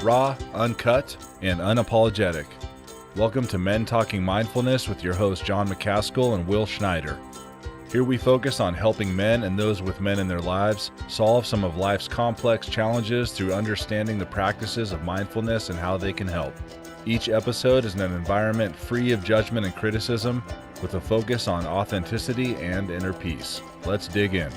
raw, uncut, and unapologetic. Welcome to Men Talking Mindfulness with your hosts John McCaskill and Will Schneider. Here we focus on helping men and those with men in their lives solve some of life's complex challenges through understanding the practices of mindfulness and how they can help. Each episode is in an environment free of judgment and criticism, with a focus on authenticity and inner peace. Let's dig in.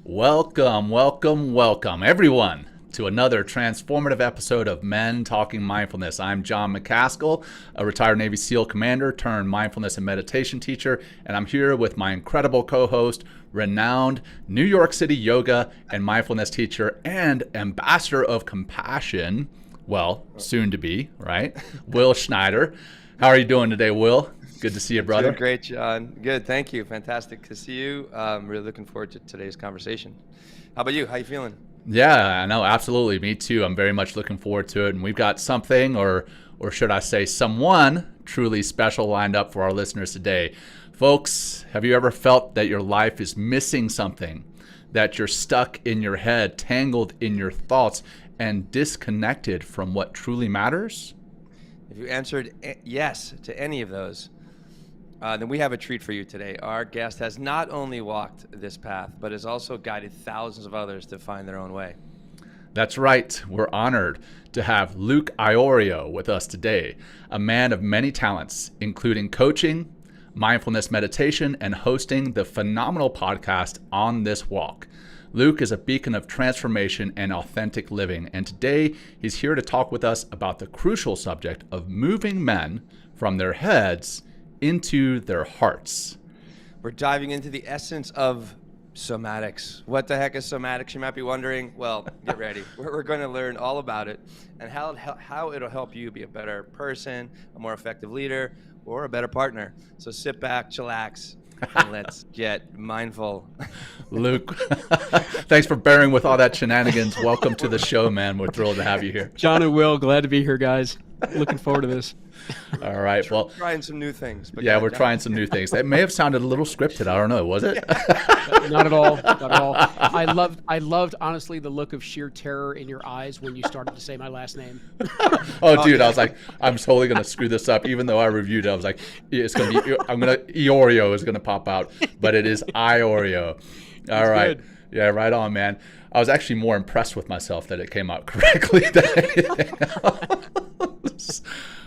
Welcome, everyone, to another transformative episode of Men Talking Mindfulness. I'm John McCaskill, a retired Navy SEAL commander turned mindfulness and meditation teacher, and I'm here with my incredible co-host, renowned New York City yoga and mindfulness teacher and ambassador of compassion, well, soon to be, right? Will Schneider. How are you doing today, Will? Good to see you, brother. Doing great, John. Good, thank you. Fantastic to see you. Really looking forward to today's conversation. How about you? How you feeling? Yeah, I know, absolutely. Me too. I'm very much looking forward to it. And we've got something, or should I say someone, truly special lined up for our listeners today. Folks, have you ever felt that your life is missing something? That you're stuck in your head, tangled in your thoughts, and disconnected from what truly matters? If you answered yes to any of those, then we have a treat for you today. Our guest has not only walked this path, but has also guided thousands of others to find their own way. That's right. We're honored to have Luke Iorio with us today, a man of many talents, including coaching, mindfulness meditation, and hosting the phenomenal podcast On This Walk. Luke is a beacon of transformation and authentic living, and today he's here to talk with us about the crucial subject of moving men from their heads into their hearts. We're diving into the essence of somatics. What the heck is somatics, you might be wondering? Well, get ready. We're going to learn all about it and how it'll help you be a better person, a more effective leader, or a better partner. So sit back, chillax, and let's get mindful. Luke, thanks for bearing with all that shenanigans. Welcome to the show, man. We're thrilled to have you here. John and Will, glad to be here, guys. Looking forward to this. All right. Well, trying some new things. But yeah, we're trying some new things. It may have sounded a little scripted. I don't know. Was it? Not at all. Not at all. I loved, honestly, the look of sheer terror in your eyes when you started to say my last name. Dude, I was like, I'm totally going to screw this up. Even though I reviewed it, I was like, Iorio is going to pop out, but it is Iorio. All right. Good. Yeah, right on, man. I was actually more impressed with myself that it came out correctly than anything else.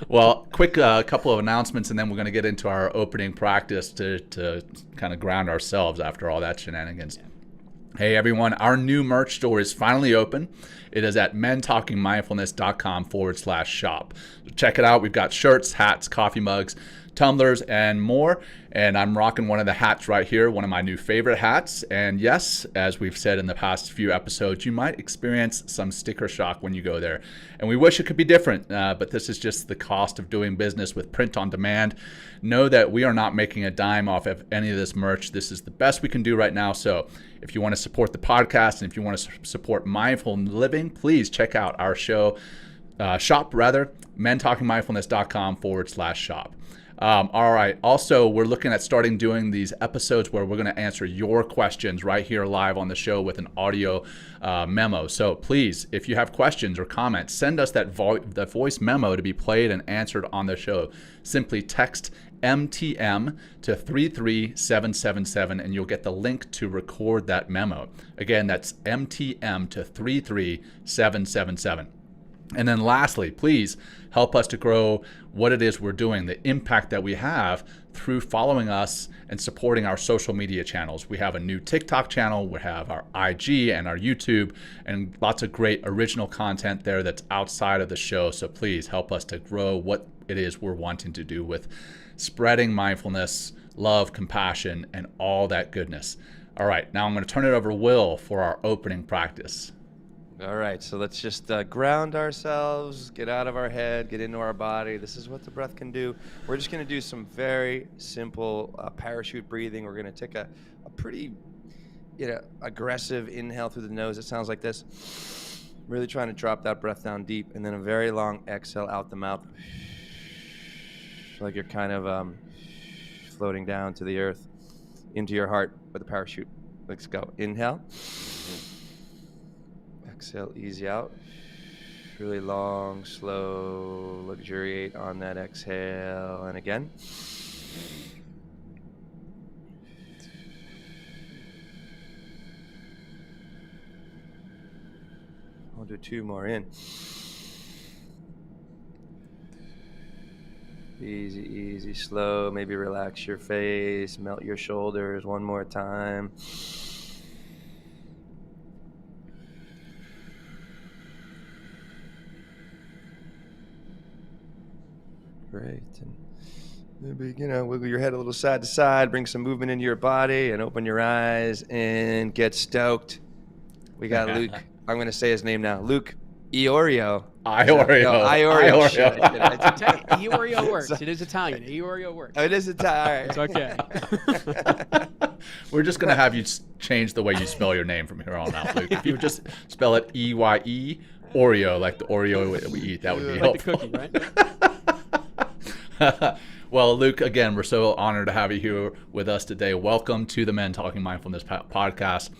Well, quick couple of announcements, and then we're going to get into our opening practice to kind of ground ourselves after all that shenanigans. Hey, everyone, our new merch store is finally open. It is at mentalkingmindfulness.com/shop. Check it out. We've got shirts, hats, coffee mugs, tumblers, and more. And I'm rocking one of the hats right here, one of my new favorite hats. And yes, as we've said in the past few episodes, you might experience some sticker shock when you go there. And we wish it could be different, but this is just the cost of doing business with print on demand. Know that we are not making a dime off of any of this merch. This is the best we can do right now. So if you want to support the podcast and if you want to support mindful living, please check out our shop, mentalkingmindfulness.com/shop. All right. Also, we're looking at starting doing these episodes where we're going to answer your questions right here live on the show with an audio memo. So please, if you have questions or comments, send us that voice memo to be played and answered on the show. Simply text MTM to 33777 and you'll get the link to record that memo. Again, that's MTM to 33777. And then lastly, please help us to grow what it is we're doing, the impact that we have through following us and supporting our social media channels. We have a new TikTok channel, we have our IG and our YouTube, and lots of great original content there that's outside of the show. So please help us to grow what it is we're wanting to do with spreading mindfulness, love, compassion, and all that goodness. All right, now I'm going to turn it over to Will for our opening practice. All right, so let's just ground ourselves, get out of our head, get into our body. This is what the breath can do. We're just going to do some very simple parachute breathing. We're going to take a pretty aggressive inhale through the nose. It sounds like this. Really trying to drop that breath down deep, and then a very long exhale out the mouth. Like you're kind of floating down to the earth, into your heart with a parachute. Let's go. Inhale. Exhale, easy out. Really long, slow, luxuriate on that exhale. And again. I'll do 2 more in. Easy, easy, slow. Maybe relax your face, melt your shoulders 1 more time. Great. And maybe, wiggle your head a little side to side, bring some movement into your body, and open your eyes and get stoked. We got Luke. I'm going to say his name now. Luke Iorio. Iorio. No, Iorio. Shit. Iorio works. It is Italian. Iorio works. Oh, it is Italian. It's okay. We're just going to have you change the way you spell your name from here on out, Luke. If you would just spell it E-Y-E, Oreo, like the Oreo that we eat, that would be helpful. Like the cookie, right? Well, Luke, again, we're so honored to have you here with us today. Welcome to the Men Talking Mindfulness podcast.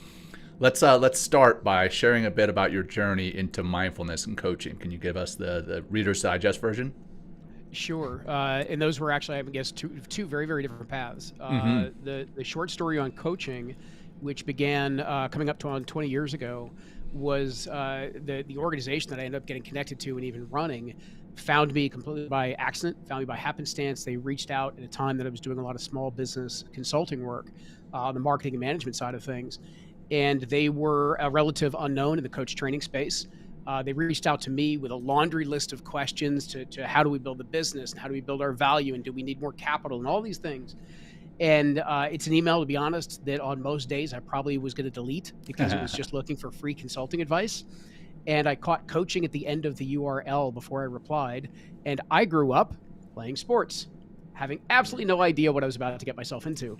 Let's start by sharing a bit about your journey into mindfulness and coaching. Can you give us the Reader's Digest version? Sure. And those were actually, I guess, two very, very different paths. The short story on coaching, which began coming up to on 20 years ago, was the organization that I ended up getting connected to and even running found me completely by accident, found me by happenstance. They reached out at a time that I was doing a lot of small business consulting work on the marketing and management side of things. And they were a relative unknown in the coach training space. They reached out to me with a laundry list of questions to how do we build the business and how do we build our value and do we need more capital and all these things. And it's an email, to be honest, that on most days I probably was going to delete because it was just looking for free consulting advice. And I caught coaching at the end of the URL before I replied. And I grew up playing sports, having absolutely no idea what I was about to get myself into.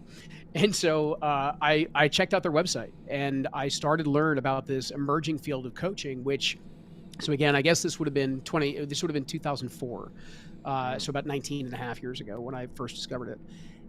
And so I checked out their website and I started to learn about this emerging field of coaching, which, so again, I guess this would have been 2004. So about 19 and a half years ago when I first discovered it.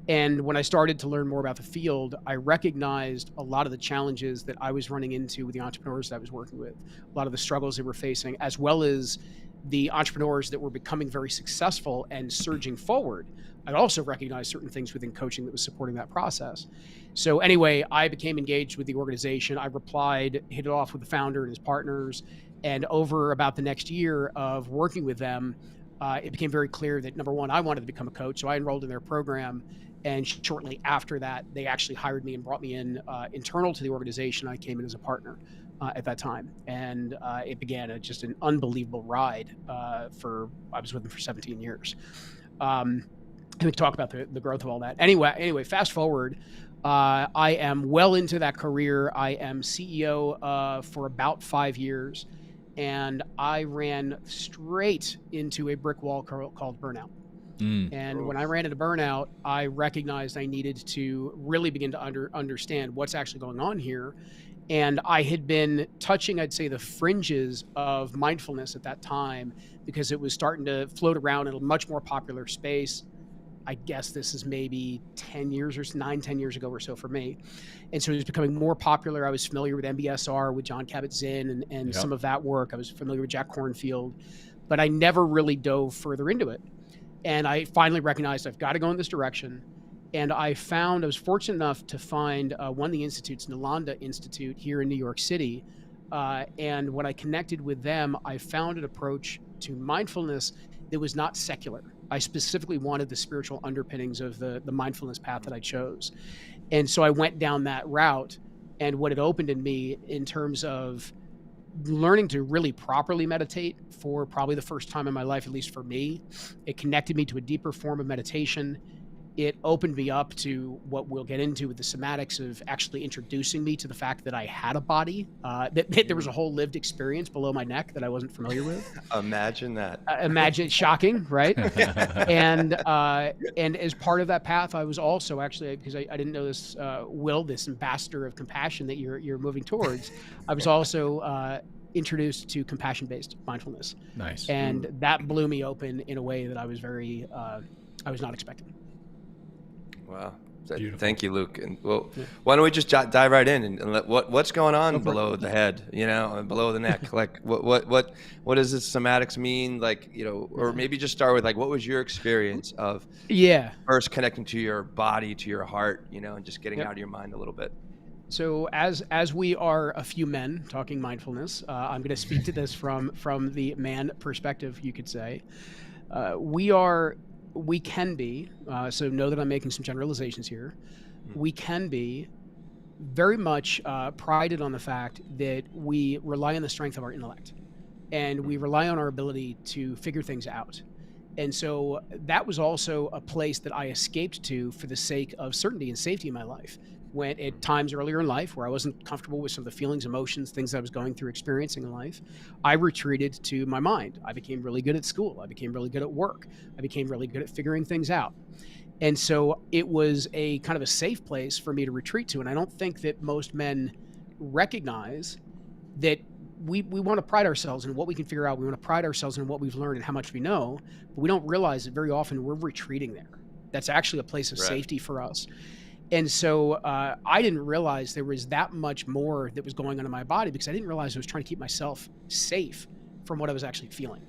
And when I started to learn more about the field, I recognized a lot of the challenges that I was running into with the entrepreneurs that I was working with, a lot of the struggles they were facing, as well as the entrepreneurs that were becoming very successful and surging forward. I'd also recognized certain things within coaching that was supporting that process. So anyway, I became engaged with the organization. I replied, hit it off with the founder and his partners. And over about the next year of working with them, it became very clear that, number one, I wanted to become a coach. So I enrolled in their program. And shortly after that, they actually hired me and brought me in internal to the organization. I came in as a partner at that time. And it began just an unbelievable ride I was with them for 17 years. And we can talk about the growth of all that. Anyway, fast forward, I am well into that career. I am CEO for about 5 years. And I ran straight into a brick wall called burnout. And when I ran into burnout, I recognized I needed to really begin to understand what's actually going on here. And I had been touching, I'd say, the fringes of mindfulness at that time because it was starting to float around in a much more popular space. I guess this is maybe 10 years ago or so for me. And so it was becoming more popular. I was familiar with MBSR, with John Kabat-Zinn and some of that work. I was familiar with Jack Kornfield, but I never really dove further into it. And I finally recognized I've got to go in this direction. And I was fortunate enough to find one of the institutes, Nalanda Institute here in New York City. And when I connected with them, I found an approach to mindfulness that was not secular. I specifically wanted the spiritual underpinnings of the mindfulness path that I chose. And so I went down that route. And what it opened in me in terms of learning to really properly meditate for probably the first time in my life, at least for me, it connected me to a deeper form of meditation. It opened me up to what we'll get into with the somatics of actually introducing me to the fact that I had a body, that there was a whole lived experience below my neck that I wasn't familiar with. Imagine that. Imagine, shocking, right? And as part of that path, I was also actually, because I didn't know this, Will, this ambassador of compassion that you're moving towards, I was also introduced to compassion-based mindfulness. Nice. And that blew me open in a way that I was not expecting. Wow. Beautiful. Thank you, Luke. And well, why don't we just dive right in and let, what's going on below the head, and below the neck? Like, what does this somatics mean? Like, or maybe just start with like, what was your experience of first connecting to your body, to your heart, and just getting out of your mind a little bit. So as we are a few men talking mindfulness, I'm going to speak to this from the man perspective, you could say. We can be, so know that I'm making some generalizations here. We can be very much prided on the fact that we rely on the strength of our intellect, and we rely on our ability to figure things out. And so that was also a place that I escaped to for the sake of certainty and safety in my life. When at times earlier in life where I wasn't comfortable with some of the feelings, emotions, things I was going through, experiencing in life, I retreated to my mind. I became really good at school. I became really good at work. I became really good at figuring things out. And so it was a kind of a safe place for me to retreat to. And I don't think that most men recognize that we want to pride ourselves in what we can figure out. We want to pride ourselves in what we've learned and how much we know, but we don't realize that very often we're retreating there. That's actually a place of safety for us. And so I didn't realize there was that much more that was going on in my body, because I didn't realize I was trying to keep myself safe from what I was actually feeling.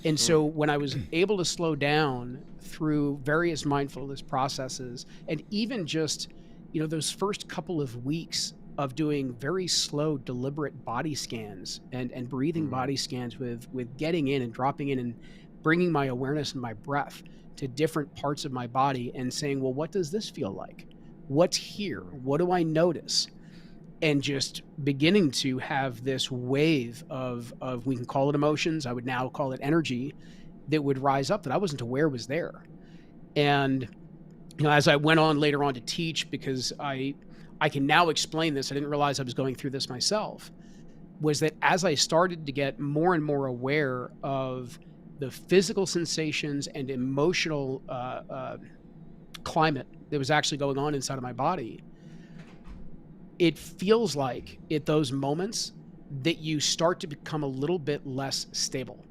And so when I was able to slow down through various mindfulness processes, and even just, those first couple of weeks of doing very slow, deliberate body scans and breathing body scans with getting in and dropping in and bringing my awareness and my breath to different parts of my body and saying, well, what does this feel like? What's here? What do I notice? And just beginning to have this wave of we can call it emotions, I would now call it energy, that would rise up that I wasn't aware was there. And as I went on later on to teach, because I can now explain this, I didn't realize I was going through this myself, was that as I started to get more and more aware of the physical sensations and emotional climate that was actually going on inside of my body, it feels like at those moments that you start to become a little bit less stable.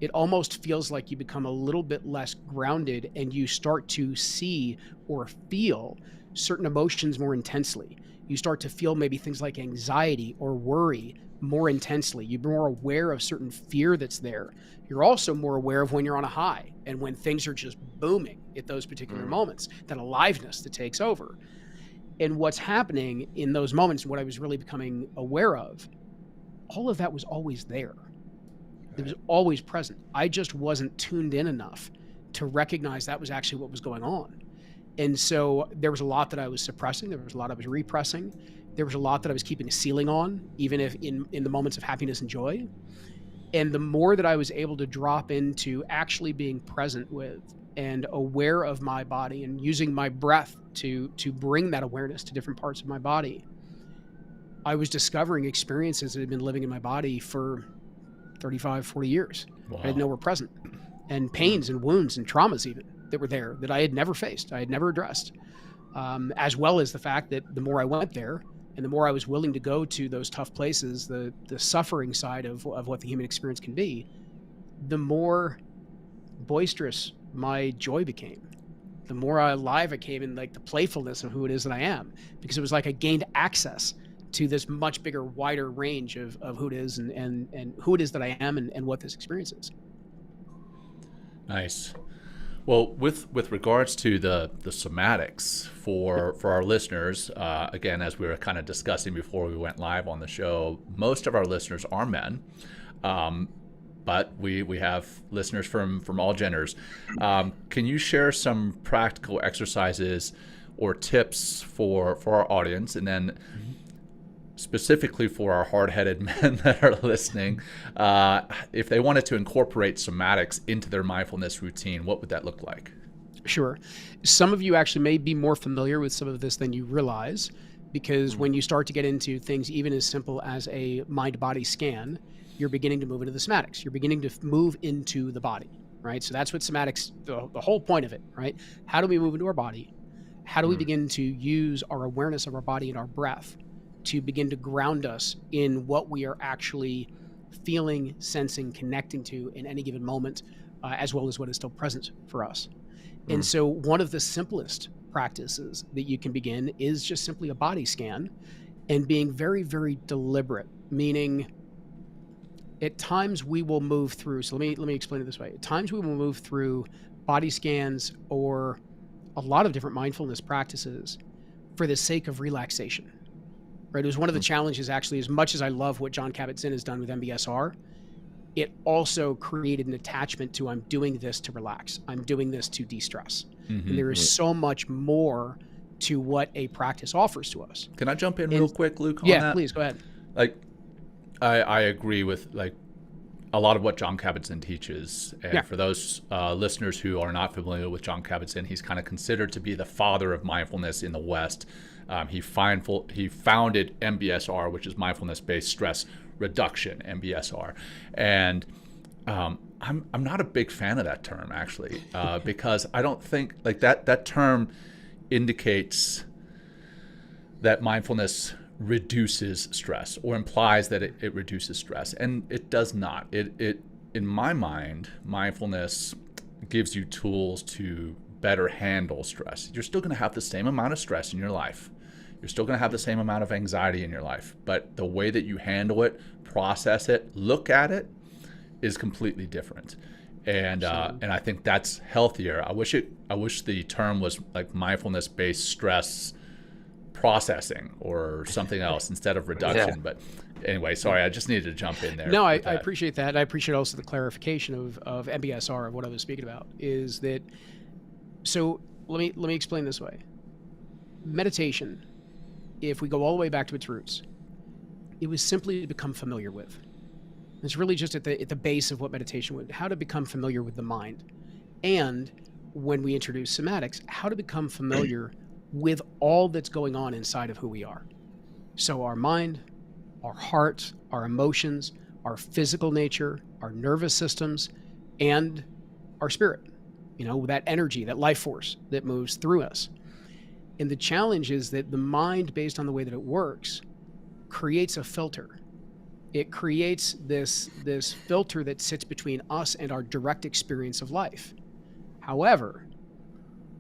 It almost feels like you become a little bit less grounded, and you start to see or feel certain emotions more intensely. You start to feel maybe things like anxiety or worry more intensely. You're more aware of certain fear that's there. You're also more aware of when you're on a high and when things are just booming at those particular moments, that aliveness that takes over. And what's happening in those moments, what I was really becoming aware of, all of that was always there. It was always present. I just wasn't tuned in enough to recognize that was actually what was going on. And so there was a lot that I was suppressing. There was a lot I was repressing. There was a lot that I was keeping a ceiling on, even if in the moments of happiness and joy. And the more that I was able to drop into actually being present with and aware of my body and using my breath to bring that awareness to different parts of my body, I was discovering experiences that had been living in my body for 35, 40 years. Wow. I didn't know were present. And pains and wounds and traumas even that were there that I had never faced, I had never addressed. As well as the fact that the more I went there and the more I was willing to go to those tough places, the suffering side of what the human experience can be, the more boisterous my joy became. The more alive I came in, like the playfulness of who it is that I am, because it was like I gained access to this much bigger, wider range of who it is and who it is that I am and what this experience is. Nice. Well, with regards to the somatics for our listeners, again, as we were kind of discussing before we went live on the show, most of our listeners are men, but we have listeners from all genders. Can you share some practical exercises or tips for our audience, and then specifically for our hard-headed men that are listening, if they wanted to incorporate somatics into their mindfulness routine, what would that look like? Sure. Some of you actually may be more familiar with some of this than you realize, because when you start to get into things even as simple as a mind-body scan, you're beginning to move into the somatics. You're beginning to move into the body, right? So that's what somatics, the whole point of it, right? How do we move into our body? How do we begin to use our awareness of our body and our breath to begin to ground us in what we are actually feeling, sensing, connecting to in any given moment, as well as what is still present for us. And so one of the simplest practices that you can begin is just simply a body scan and being very, very deliberate, meaning at times we will move through. So let me explain it this way. At times we will move through body scans or a lot of different mindfulness practices for the sake of relaxation, right? It was one of the challenges, actually, as much as I love what Jon Kabat-Zinn has done with MBSR, it also created an attachment to, I'm doing this to relax. I'm doing this to de-stress. And there is so much more to what a practice offers to us. Can I jump in real quick, Luke, on yeah, that? Please, go ahead. Like, I agree with like a lot of what Jon Kabat-Zinn teaches. And for those listeners who are not familiar with Jon Kabat-Zinn, he's kind of considered to be the father of mindfulness in the West. He founded MBSR, which is mindfulness-based stress reduction, MBSR. And I'm not a big fan of that term, actually, because I don't think like that term indicates that mindfulness reduces stress or implies that it reduces stress, and it does not. It in my mind, mindfulness gives you tools to better handle stress. You're still going to have the same amount of stress in your life. You're still going to have the same amount of anxiety in your life, but the way that you handle it, process it, look at it is completely different. And I think that's healthier. I wish the term was like mindfulness-based stress processing or something else instead of reduction. But anyway, sorry, I just needed to jump in there. No, I appreciate that. And I appreciate also the clarification of MBSR, of what I was speaking about, is that, so let me explain this way. Meditation, if we go all the way back to its roots, it was simply to become familiar with. It's really just at the base of what meditation would, how to become familiar with the mind. And when we introduce somatics, how to become familiar with all that's going on inside of who we are. So our mind, our heart, our emotions, our physical nature, our nervous systems, and our spirit, that energy, that life force that moves through us. And the challenge is that the mind, based on the way that it works, creates a filter. It creates this filter that sits between us and our direct experience of life. However,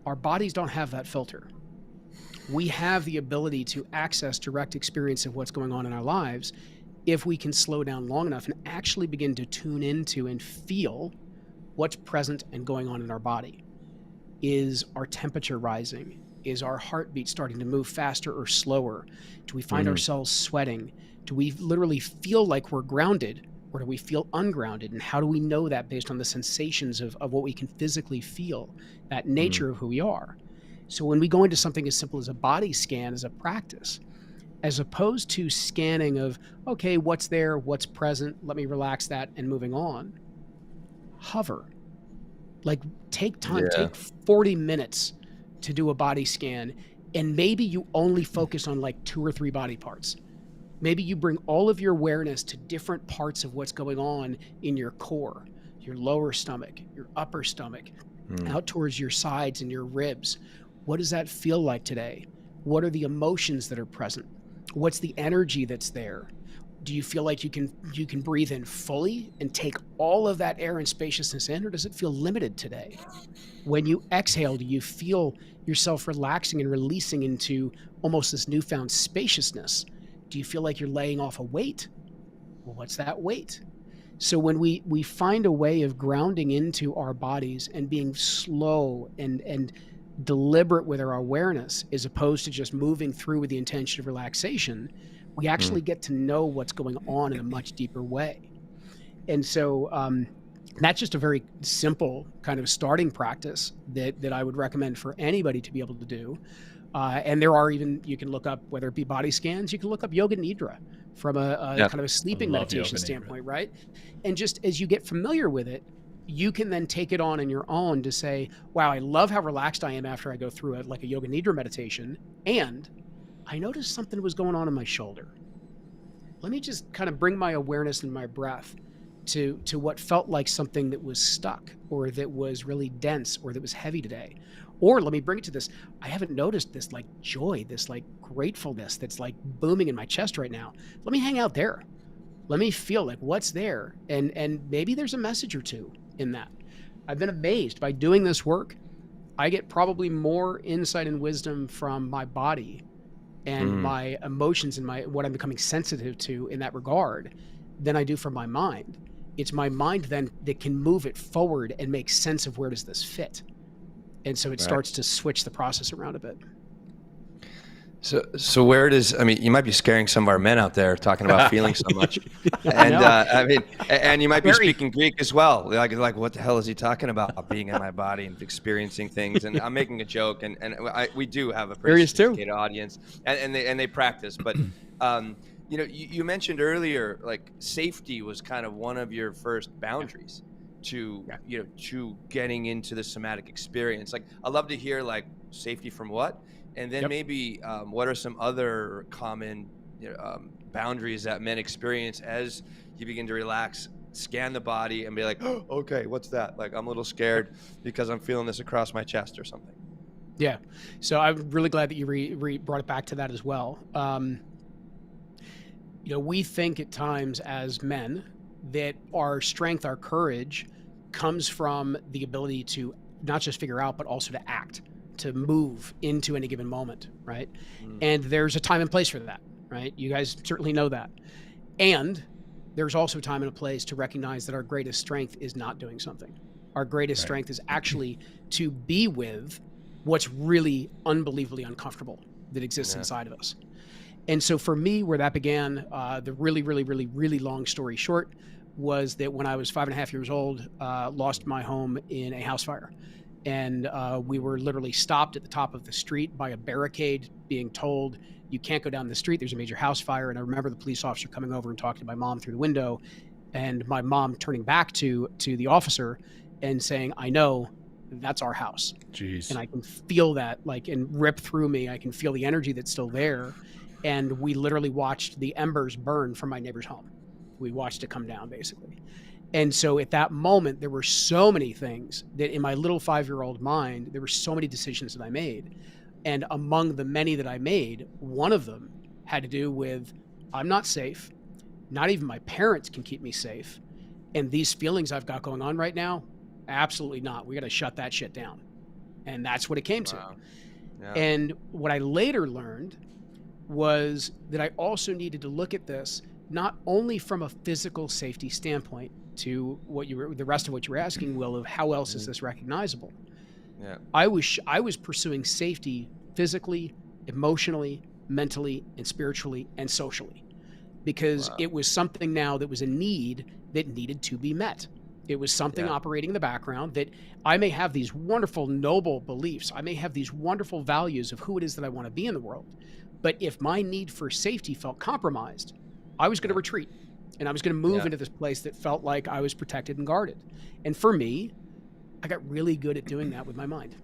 our bodies don't have that filter. We have the ability to access direct experience of what's going on in our lives if we can slow down long enough and actually begin to tune into and feel what's present and going on in our body. Is our temperature rising? Is our heartbeat starting to move faster or slower? Do we find ourselves sweating? Do we literally feel like we're grounded, or do we feel ungrounded? And how do we know that based on the sensations of what we can physically feel, that nature of who we are? So when we go into something as simple as a body scan as a practice, as opposed to scanning of, okay, what's there, what's present, let me relax that and moving on, hover. Like take time, take 40 minutes to do a body scan, and maybe you only focus on like 2 or 3 body parts. Maybe you bring all of your awareness to different parts of what's going on in your core, your lower stomach, your upper stomach, out towards your sides and your ribs. What does that feel like today? What are the emotions that are present? What's the energy that's there? Do you feel like you can breathe in fully and take all of that air and spaciousness in, or does it feel limited today? When you exhale, do you feel yourself relaxing and releasing into almost this newfound spaciousness? Do you feel like you're laying off a weight? Well, what's that weight? So when we find a way of grounding into our bodies and being slow and deliberate with our awareness, as opposed to just moving through with the intention of relaxation, we actually get to know what's going on in a much deeper way. And so that's just a very simple kind of starting practice that I would recommend for anybody to be able to do. And there are even, you can look up, whether it be body scans, you can look up yoga nidra from a kind of a sleeping meditation standpoint, right? And just as you get familiar with it, you can then take it on your own to say, wow, I love how relaxed I am after I go through it, like a yoga nidra meditation. And I noticed something was going on in my shoulder. Let me just kind of bring my awareness and my breath to what felt like something that was stuck, or that was really dense, or that was heavy today. Or let me bring it to this. I haven't noticed this like joy, this like gratefulness that's like booming in my chest right now. Let me hang out there. Let me feel like what's there. And maybe there's a message or two in that. I've been amazed by doing this work. I get probably more insight and wisdom from my body and my emotions and what I'm becoming sensitive to in that regard than I do from my mind. It's my mind then that can move it forward and make sense of where does this fit. And so it starts to switch the process around a bit. So where does, I mean, you might be scaring some of our men out there talking about feeling so much. And I mean, and you might be speaking Greek as well. Like what the hell is he talking about? Being in my body and experiencing things. And I'm making a joke, and we do have a pretty sophisticated audience, and they practice. But you know, you mentioned earlier, like safety was kind of one of your first boundaries to to getting into the somatic experience. Like, I'd love to hear like safety from what. And then maybe what are some other common boundaries that men experience as you begin to relax, scan the body, and be like, oh, okay, what's that? Like, I'm a little scared because I'm feeling this across my chest or something. Yeah. So I'm really glad that you brought it back to that as well. You know, we think at times as men that our strength, our courage comes from the ability to not just figure out, but also to act, to move into any given moment, right? And there's a time and place for that, right? You guys certainly know that. And there's also time and a place to recognize that our greatest strength is not doing something. Our greatest strength is actually to be with what's really unbelievably uncomfortable that exists inside of us. And so for me, where that began, the really long story short was that when I was 5.5 years old, lost my home in a house fire. And we were literally stopped at the top of the street by a barricade, being told, you can't go down the street, there's a major house fire. And I remember the police officer coming over and talking to my mom through the window, and my mom turning back to the officer and saying, I know, that's our house. Jeez. And I can feel that, like, and rip through me. I can feel the energy that's still there. And we literally watched the embers burn from my neighbor's home. We watched it come down, basically. And so at that moment, there were so many things that in my little 5-year-old mind, there were so many decisions that I made. And among the many that I made, one of them had to do with, I'm not safe. Not even my parents can keep me safe. And these feelings I've got going on right now, absolutely not. We got to shut that shit down. And that's what it came to. Yeah. And what I later learned was that I also needed to look at this not only from a physical safety standpoint, to what the rest of what you were asking, Will, of how else is this recognizable? Yeah. I was pursuing safety physically, emotionally, mentally, and spiritually, and socially, because it was something now that was a need that needed to be met. It was something operating in the background that I may have these wonderful, noble beliefs. I may have these wonderful values of who it is that I want to be in the world. But if my need for safety felt compromised, I was going to retreat. And I was going to move into this place that felt like I was protected and guarded. And for me, I got really good at doing that with my mind.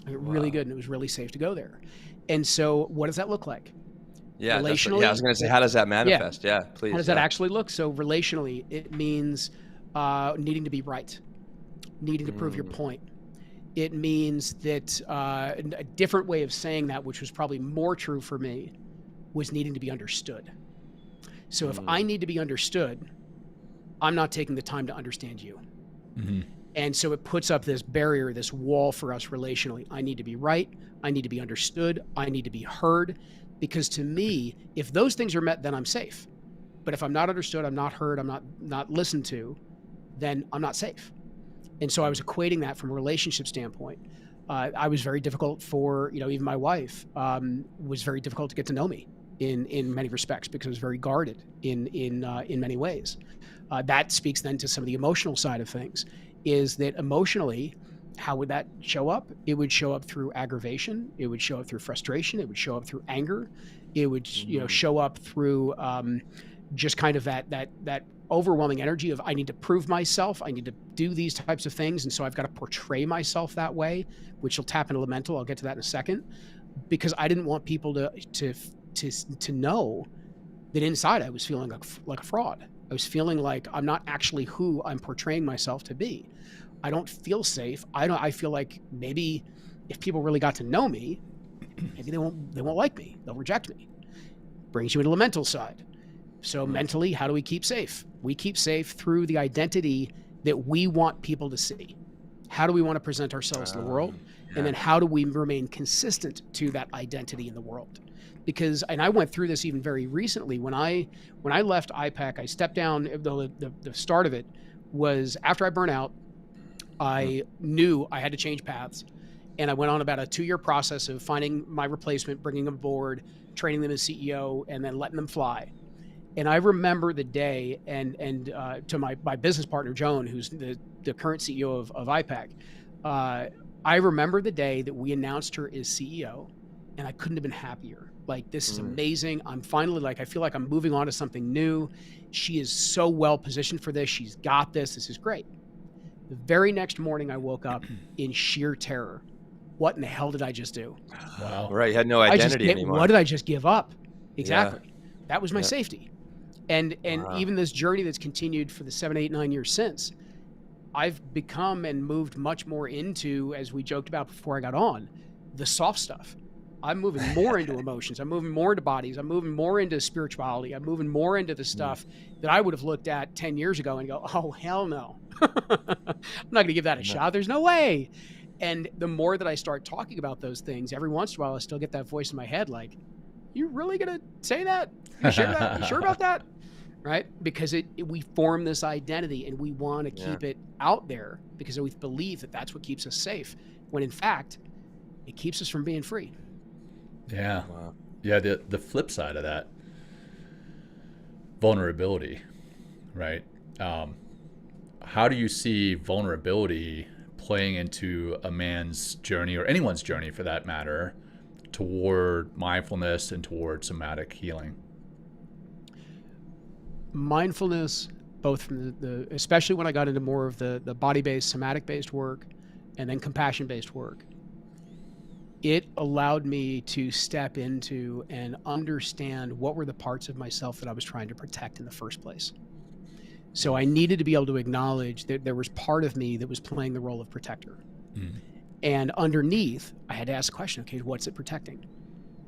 I got really good, and it was really safe to go there. And so what does that look like? Yeah, relationally, I was going to say, how does that manifest? Yeah, please. How does that actually look? So relationally, it means needing to be right, needing to prove your point. It means that a different way of saying that, which was probably more true for me, was needing to be understood. So if I need to be understood, I'm not taking the time to understand you. And so it puts up this barrier, this wall for us relationally. I need to be right. I need to be understood. I need to be heard. Because to me, if those things are met, then I'm safe. But if I'm not understood, I'm not heard, I'm not listened to, then I'm not safe. And so I was equating that from a relationship standpoint. I was very difficult for, even my wife was very difficult to get to know me in many respects, because I was very guarded in many ways. That speaks then to some of the emotional side of things, is that emotionally, how would that show up? It would show up through aggravation. It would show up through frustration. It would show up through anger. It would, show up through just kind of that overwhelming energy of, I need to prove myself. I need to do these types of things. And so I've got to portray myself that way, which will tap into the mental. I'll get to that in a second, because I didn't want people to know that inside I was feeling like a fraud. I was feeling like I'm not actually who I'm portraying myself to be. I don't feel safe. I feel like maybe if people really got to know me, maybe they won't like me. They'll reject me. Brings you into the mental side. So mentally, how do we keep safe? We keep safe through the identity that we want people to see. How do we want to present ourselves to the world? And then how do we remain consistent to that identity in the world? Because, and I went through this even very recently, when I left IPAC, I stepped down. The start of it was after I burnt out. I knew I had to change paths, and I went on about a 2-year process of finding my replacement, bringing them aboard, training them as CEO, and then letting them fly. And I remember the day, and to my business partner, Joan, who's the current CEO of IPAC, I remember the day that we announced her as CEO, and I couldn't have been happier. Like, this is amazing. I'm finally, like, I feel like I'm moving on to something new. She is so well positioned for this. She's got this. This is great. The very next morning, I woke up in sheer terror. What in the hell did I just do? Wow. Right. You had no identity anymore. What did I just give up? Exactly. Yeah. That was my safety. And even this journey that's continued for the 7, 8, 9 years since, I've become and moved much more into, as we joked about before I got on, the soft stuff. I'm moving more into emotions. I'm moving more into bodies. I'm moving more into spirituality. I'm moving more into the stuff that I would have looked at 10 years ago and go, oh, hell no. I'm not going to give that a shot. There's no way. And the more that I start talking about those things, every once in a while, I still get that voice in my head like, you really going to say that? You sure, you sure about that? Right? Because we form this identity and we want to keep it out there because we believe that that's what keeps us safe, when in fact, it keeps us from being free. Yeah. Wow. Yeah. The flip side of that, vulnerability, right? How do you see vulnerability playing into a man's journey, or anyone's journey for that matter, toward mindfulness and toward somatic healing? Mindfulness, both from especially when I got into more of the body-based, somatic-based work, and then compassion-based work, it allowed me to step into and understand what were the parts of myself that I was trying to protect in the first place. So I needed to be able to acknowledge that there was part of me that was playing the role of protector. And underneath, I had to ask the question, okay, what's it protecting?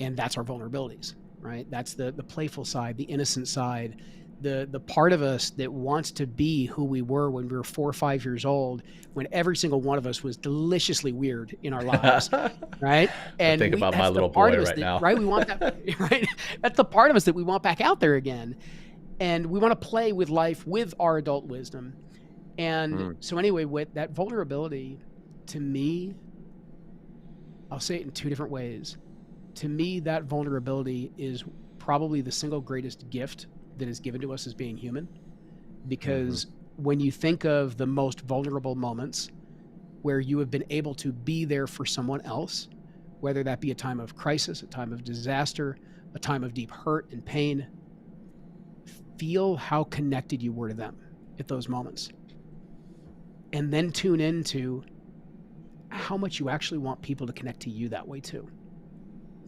And that's our vulnerabilities, right? That's the playful side, the innocent side, the part of us that wants to be who we were when we were 4 or 5 years old, when every single one of us was deliciously weird in our lives, right? And think about my little boy right now. Right? We want that, right? That's the part of us that we want back out there again. And we want to play with life with our adult wisdom. And so anyway, with that vulnerability, to me, I'll say it in 2 different ways. To me, that vulnerability is probably the single greatest gift that is given to us as being human. Because when you think of the most vulnerable moments where you have been able to be there for someone else, whether that be a time of crisis, a time of disaster, a time of deep hurt and pain, feel how connected you were to them at those moments. And then tune into how much you actually want people to connect to you that way too.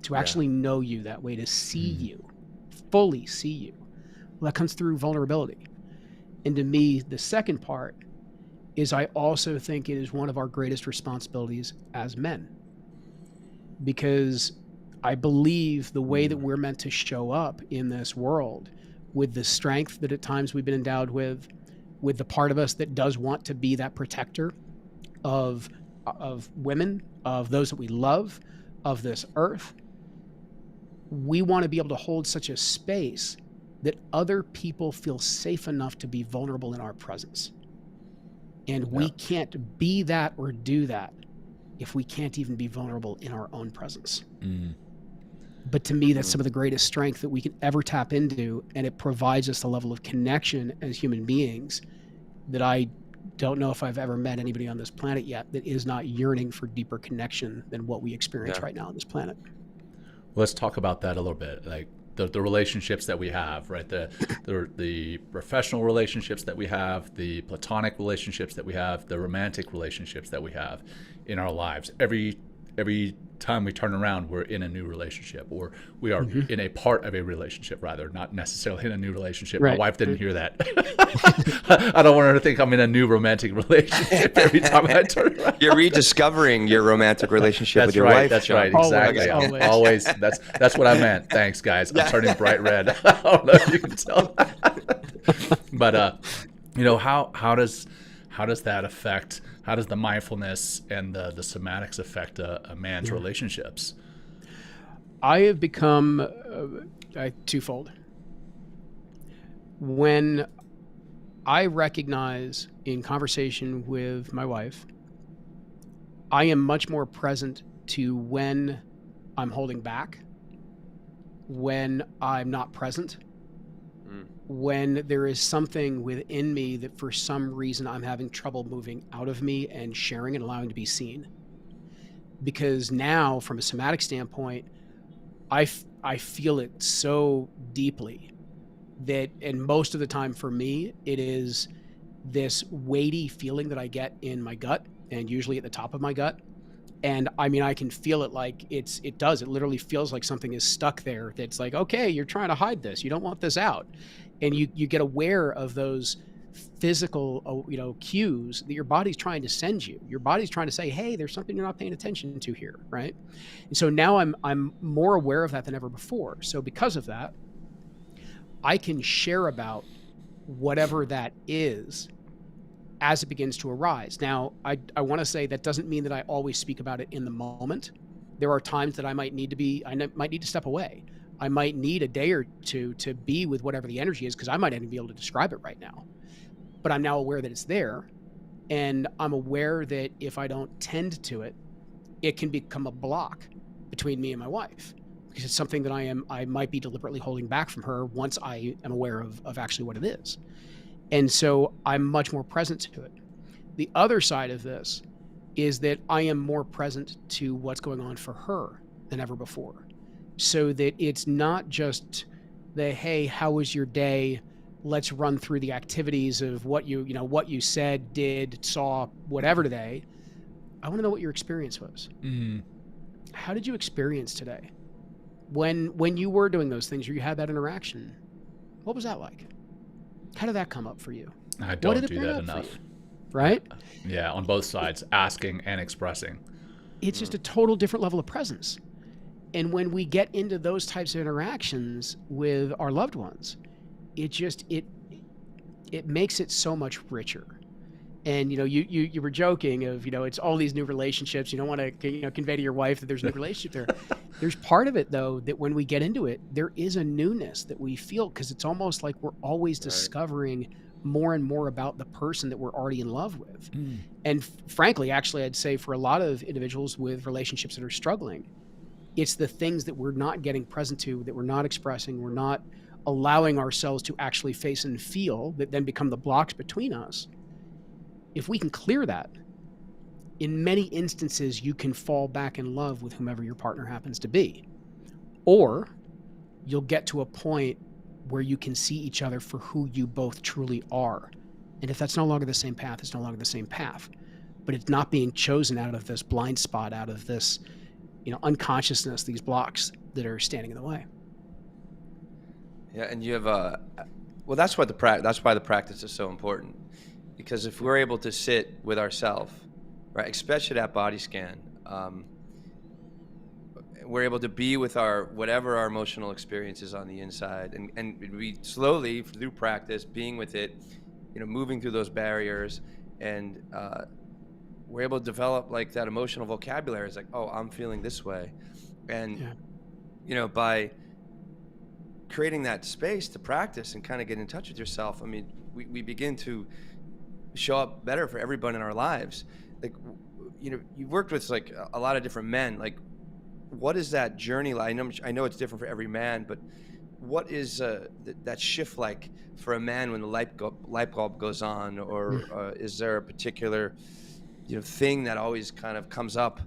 To actually know you that way, to see you, fully see you. Well, that comes through vulnerability. And to me, the second part is I also think it is one of our greatest responsibilities as men. Because I believe the way that we're meant to show up in this world, with the strength that at times we've been endowed with the part of us that does want to be that protector of women, of those that we love, of this earth, we want to be able to hold such a space that other people feel safe enough to be vulnerable in our presence. And we can't be that or do that if we can't even be vulnerable in our own presence. But to me, that's some of the greatest strength that we can ever tap into, and it provides us a level of connection as human beings that I don't know if I've ever met anybody on this planet yet that is not yearning for deeper connection than what we experience right now on this planet. Let's talk about that a little bit, like the relationships that we have, right? The professional relationships that we have, the platonic relationships that we have, the romantic relationships that we have in our lives. Every time we turn around, we're in a new relationship, or we are in a part of a relationship, rather, not necessarily in a new relationship. Right. My wife didn't hear that. I don't want her to think I'm in a new romantic relationship every time I turn around. You're rediscovering your romantic relationship with your wife. That's right. Exactly. Always. That's what I meant. Thanks, guys. I'm turning bright red. I don't know if you can tell that. But how does that affect how does the mindfulness and the somatics affect a man's relationships? I have become twofold. When I recognize in conversation with my wife, I am much more present to when I'm holding back, when I'm not present, when there is something within me that for some reason I'm having trouble moving out of me and sharing and allowing to be seen. Because now, from a somatic standpoint, I feel it so deeply that, and most of the time for me, it is this weighty feeling that I get in my gut, and usually at the top of my gut. And I mean, I can feel it like it literally feels like something is stuck there. That's like, okay, you're trying to hide this. You don't want this out. And you get aware of those physical, cues that your body's trying to send you. Your body's trying to say, hey, there's something you're not paying attention to here, right? And so now I'm more aware of that than ever before. So because of that, I can share about whatever that is as it begins to arise. Now, I want to say that doesn't mean that I always speak about it in the moment. There are times that I might need to step away. I might need a day or two to be with whatever the energy is, because I might not even be able to describe it right now. But I'm now aware that it's there, and I'm aware that if I don't tend to it, it can become a block between me and my wife, because it's something that I might be deliberately holding back from her once I am aware of actually what it is. And so I'm much more present to it. The other side of this is that I am more present to what's going on for her than ever before. So that it's not just the, hey, how was your day? Let's run through the activities of what you said, did, saw, whatever today. I want to know what your experience was. Mm-hmm. How did you experience today? When you were doing those things, or you had that interaction, what was that like? How did that come up for you? I don't do that enough. Right? Yeah, on both sides, asking and expressing. It's just a total different level of presence. And when we get into those types of interactions with our loved ones, it makes it so much richer. And you were joking of it's all these new relationships. You don't want to convey to your wife that there's a new relationship there. There's part of it though that when we get into it, there is a newness that we feel, because it's almost like we're always discovering more and more about the person that we're already in love with. And frankly, actually, I'd say for a lot of individuals with relationships that are struggling, it's the things that we're not getting present to, that we're not expressing, we're not allowing ourselves to actually face and feel, that then become the blocks between us. If we can clear that, in many instances, you can fall back in love with whomever your partner happens to be. Or you'll get to a point where you can see each other for who you both truly are. And if that's no longer the same path, it's no longer the same path. But it's not being chosen out of this blind spot, out of this unconsciousness, these blocks that are standing in the way. Yeah, and you have that's why the practice is so important, because if we're able to sit with ourselves, right, especially that body scan, we're able to be with whatever our emotional experience is on the inside, and we slowly through practice, being with it, moving through those barriers, and we're able to develop like that emotional vocabulary. It's like, oh, I'm feeling this way. And, by creating that space to practice and kind of get in touch with yourself, I mean, we begin to show up better for everyone in our lives. Like, you've worked with like a lot of different men. Like, what is that journey like? I know it's different for every man, but what is that shift like for a man when the light bulb goes on? Or is there a particular thing that always kind of comes up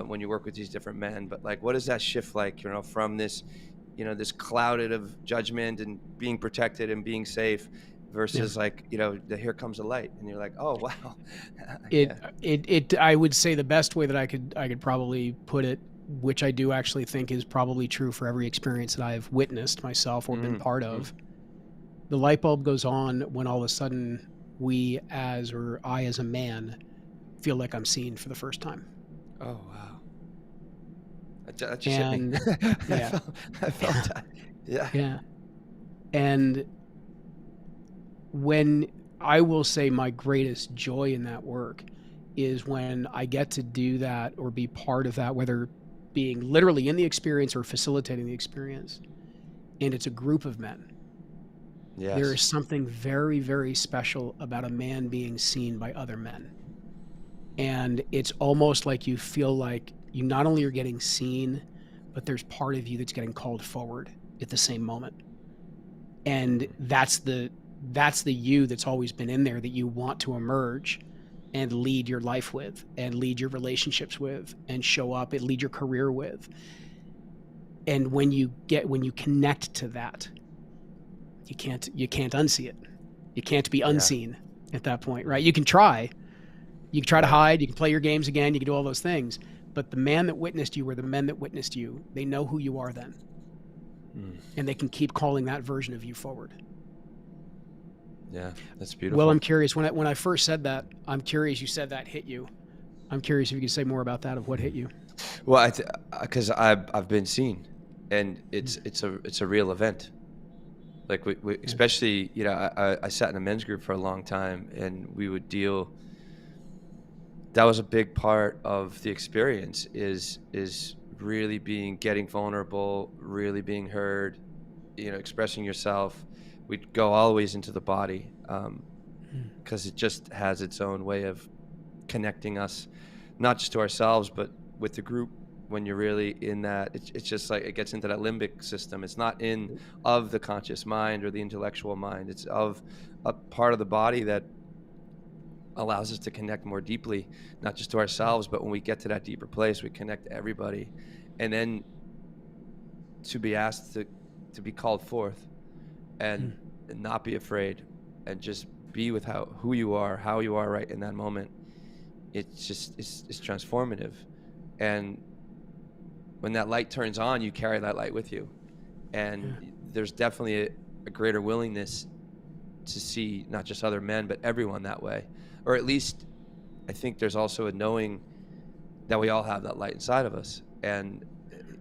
when you work with these different men? But like, what is that shift like, from this, this clouded of judgment and being protected and being safe versus like, here comes a light, and you're like, oh, wow. I would say the best way that I could probably put it, which I do actually think is probably true for every experience that I've witnessed myself or been part of. The light bulb goes on when all of a sudden I as a man feel like I'm seen for the first time. Oh, wow. That just hit me. Yeah. I felt that. Yeah. Yeah. And when I will say my greatest joy in that work is when I get to do that or be part of that, whether being literally in the experience or facilitating the experience, and it's a group of men. Yes. There is something very, very special about a man being seen by other men. And it's almost like you feel like you not only are getting seen, but there's part of you that's getting called forward at the same moment. And that's the you that's always been in there that you want to emerge and lead your life with, and lead your relationships with, and show up and lead your career with. And when you connect to that, you can't unsee it. You can't be unseen at that point, right? You can try to hide, you can play your games again, you can do all those things, but the man that witnessed you or the men that witnessed you, they know who you are then. And they can keep calling that version of you forward. Yeah, that's beautiful. Well, I'm curious, when I first said that, I'm curious, you said that hit you. I'm curious if you could say more about that, of what hit you. Well, because I've been seen, and it's a real event. Like we especially, you know, I sat in a men's group for a long time, and we would deal. That was a big part of the experience, is really getting vulnerable, really being heard, you know, expressing yourself. We'd go always into the body, because it just has its own way of connecting us, not just to ourselves, but with the group. When you're really in that, it's just like it gets into that limbic system. It's not of the conscious mind or the intellectual mind. It's of a part of the body that allows us to connect more deeply, not just to ourselves, but when we get to that deeper place, we connect to everybody. And then to be asked to be called forth and not be afraid, and just be with who you are, how you are right in that moment. It's transformative. And when that light turns on, you carry that light with you. And there's definitely a greater willingness to see not just other men, but everyone that way. Or at least I think there's also a knowing that we all have that light inside of us. And,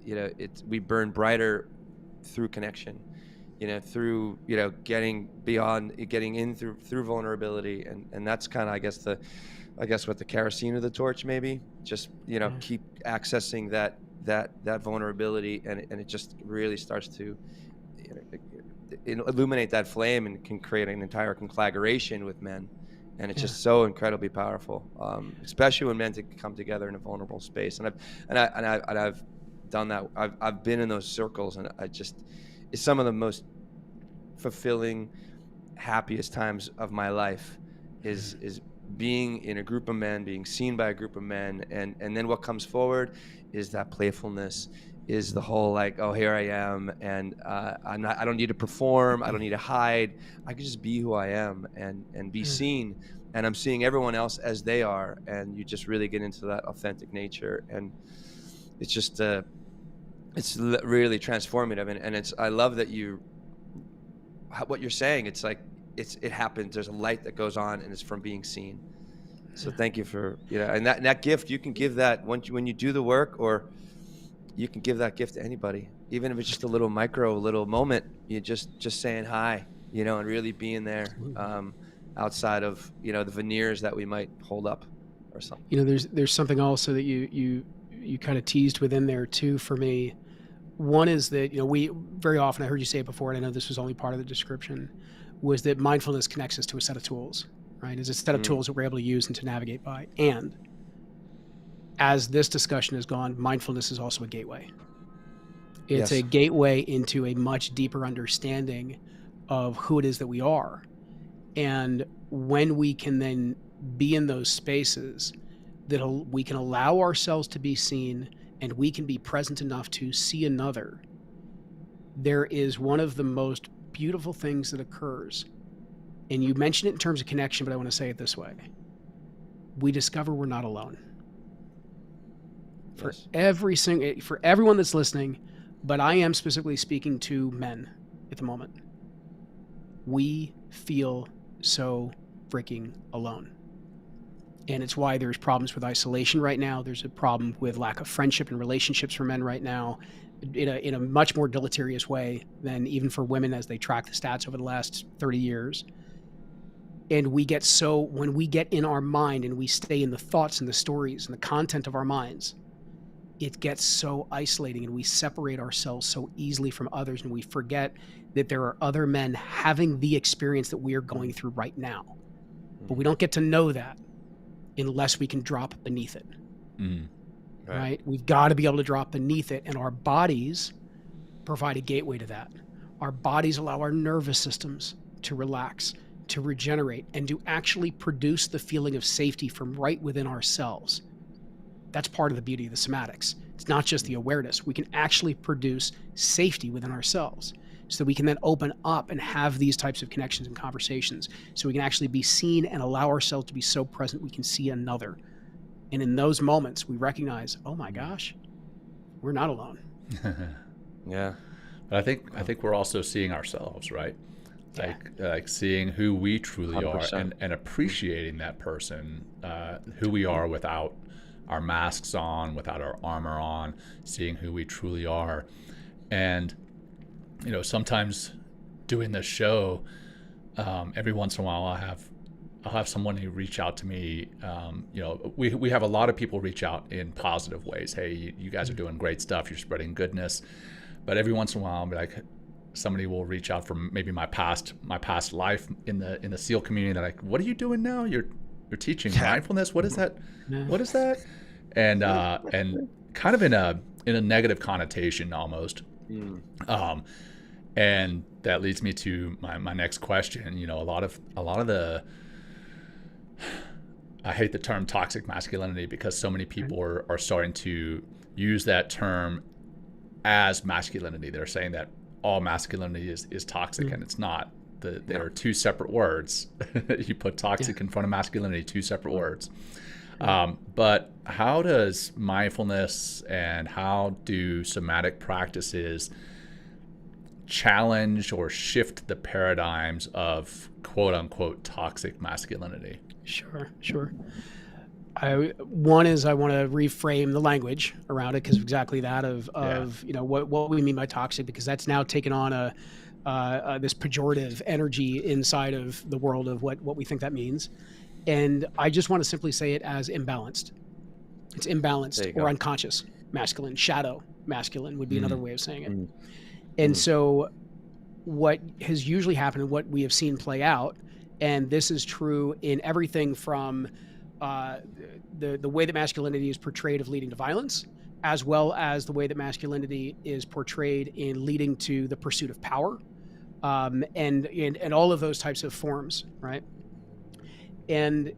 you know, we burn brighter through connection, you know, through, you know, getting in through vulnerability. And that's kind of, I guess what the kerosene or the torch, maybe just, you know, keep accessing that vulnerability, and it just really starts to, you know, illuminate that flame, and can create an entire conflagration with men. And it's just so incredibly powerful, especially when men come together in a vulnerable space. And I've done that. I've been in those circles, and it's some of the most fulfilling, happiest times of my life is being in a group of men, being seen by a group of men, and then what comes forward is that playfulness, is the whole like, oh, here I am, and I don't need to perform, I don't need to hide, I can just be who I am and be seen, and I'm seeing everyone else as they are, and you just really get into that authentic nature, and it's just it's really transformative, and I love that what you're saying. It's like it happens. There's a light that goes on, and it's from being seen. So thank you for, you know, and that gift, you can give that when you do the work, or you can give that gift to anybody, even if it's just a little moment. You just saying hi, you know, and really being there, outside of, you know, the veneers that we might hold up or something. You know, there's something also that you kind of teased within there too for me. One is that, you know, we very often, I heard you say it before, and I know this was only part of the description, was that mindfulness connects us to a set of tools, right? It's a set of tools that we're able to use and to navigate by. And as this discussion has gone, mindfulness is also a gateway. It's a gateway into a much deeper understanding of who it is that we are. And when we can then be in those spaces, that we can allow ourselves to be seen, and we can be present enough to see another, there is one of the most beautiful things that occurs. And you mentioned it in terms of connection, but I want to say it this way. We discover we're not alone. For everyone that's listening, but I am specifically speaking to men at the moment. We feel so freaking alone. And it's why there's problems with isolation right now. There's a problem with lack of friendship and relationships for men right now, in a much more deleterious way than even for women as they track the stats over the last 30 years. And when we get in our mind and we stay in the thoughts and the stories and the content of our minds, it gets so isolating, and we separate ourselves so easily from others, and we forget that there are other men having the experience that we are going through right now. But we don't get to know that unless we can drop beneath it. Right? We've got to be able to drop beneath it, and our bodies provide a gateway to that. Our bodies allow our nervous systems to relax, to regenerate, and to actually produce the feeling of safety from right within ourselves. That's part of the beauty of the somatics. It's not just the awareness. We can actually produce safety within ourselves, so that we can then open up and have these types of connections and conversations, so we can actually be seen and allow ourselves to be so present we can see another. And in those moments, we recognize, oh my gosh, we're not alone. Yeah. But I think we're also seeing ourselves, right? Like seeing who we truly 100%. are, and appreciating that person, who we are without our masks on, without our armor on, seeing who we truly are. And, you know, sometimes doing this show, every once in a while I'll have someone who reach out to me. You know, we have a lot of people reach out in positive ways. Hey, you guys are doing great stuff. You're spreading goodness. But every once in a while, I'll be like, somebody will reach out from maybe my past life in the SEAL community. They're like, "What are you doing now? You're teaching mindfulness. What is that? What is that?" And kind of in a negative connotation almost. And that leads me to my next question. You know, a lot of the, I hate the term toxic masculinity, because so many people are starting to use that term as masculinity. They're saying that all masculinity is toxic, and it's not. There are two separate words. You put toxic in front of masculinity, two separate words. But how does mindfulness and how do somatic practices challenge or shift the paradigms of quote unquote toxic masculinity? Sure. One is I want to reframe the language around it, because exactly that of you know what we mean by toxic, because that's now taken on this pejorative energy inside of the world of what we think that means. And I just want to simply say it as imbalanced. It's imbalanced or unconscious masculine. Shadow masculine would be another way of saying it. And so what has usually happened, and what we have seen play out, and this is true in everything from the way that masculinity is portrayed of leading to violence, as well as the way that masculinity is portrayed in leading to the pursuit of power, and all of those types of forms, right? And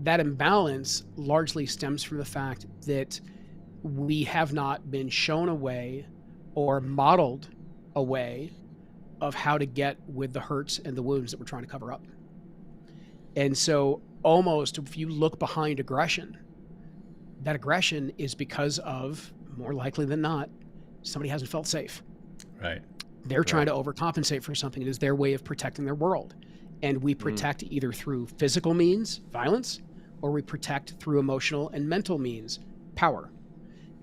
that imbalance largely stems from the fact that we have not been shown a way or modeled a way of how to get with the hurts and the wounds that we're trying to cover up. And so almost, if you look behind aggression, that aggression is because of, more likely than not, somebody hasn't felt safe. Right. They're trying to overcompensate for something. It is their way of protecting their world. And we protect either through physical means, violence, or we protect through emotional and mental means, power.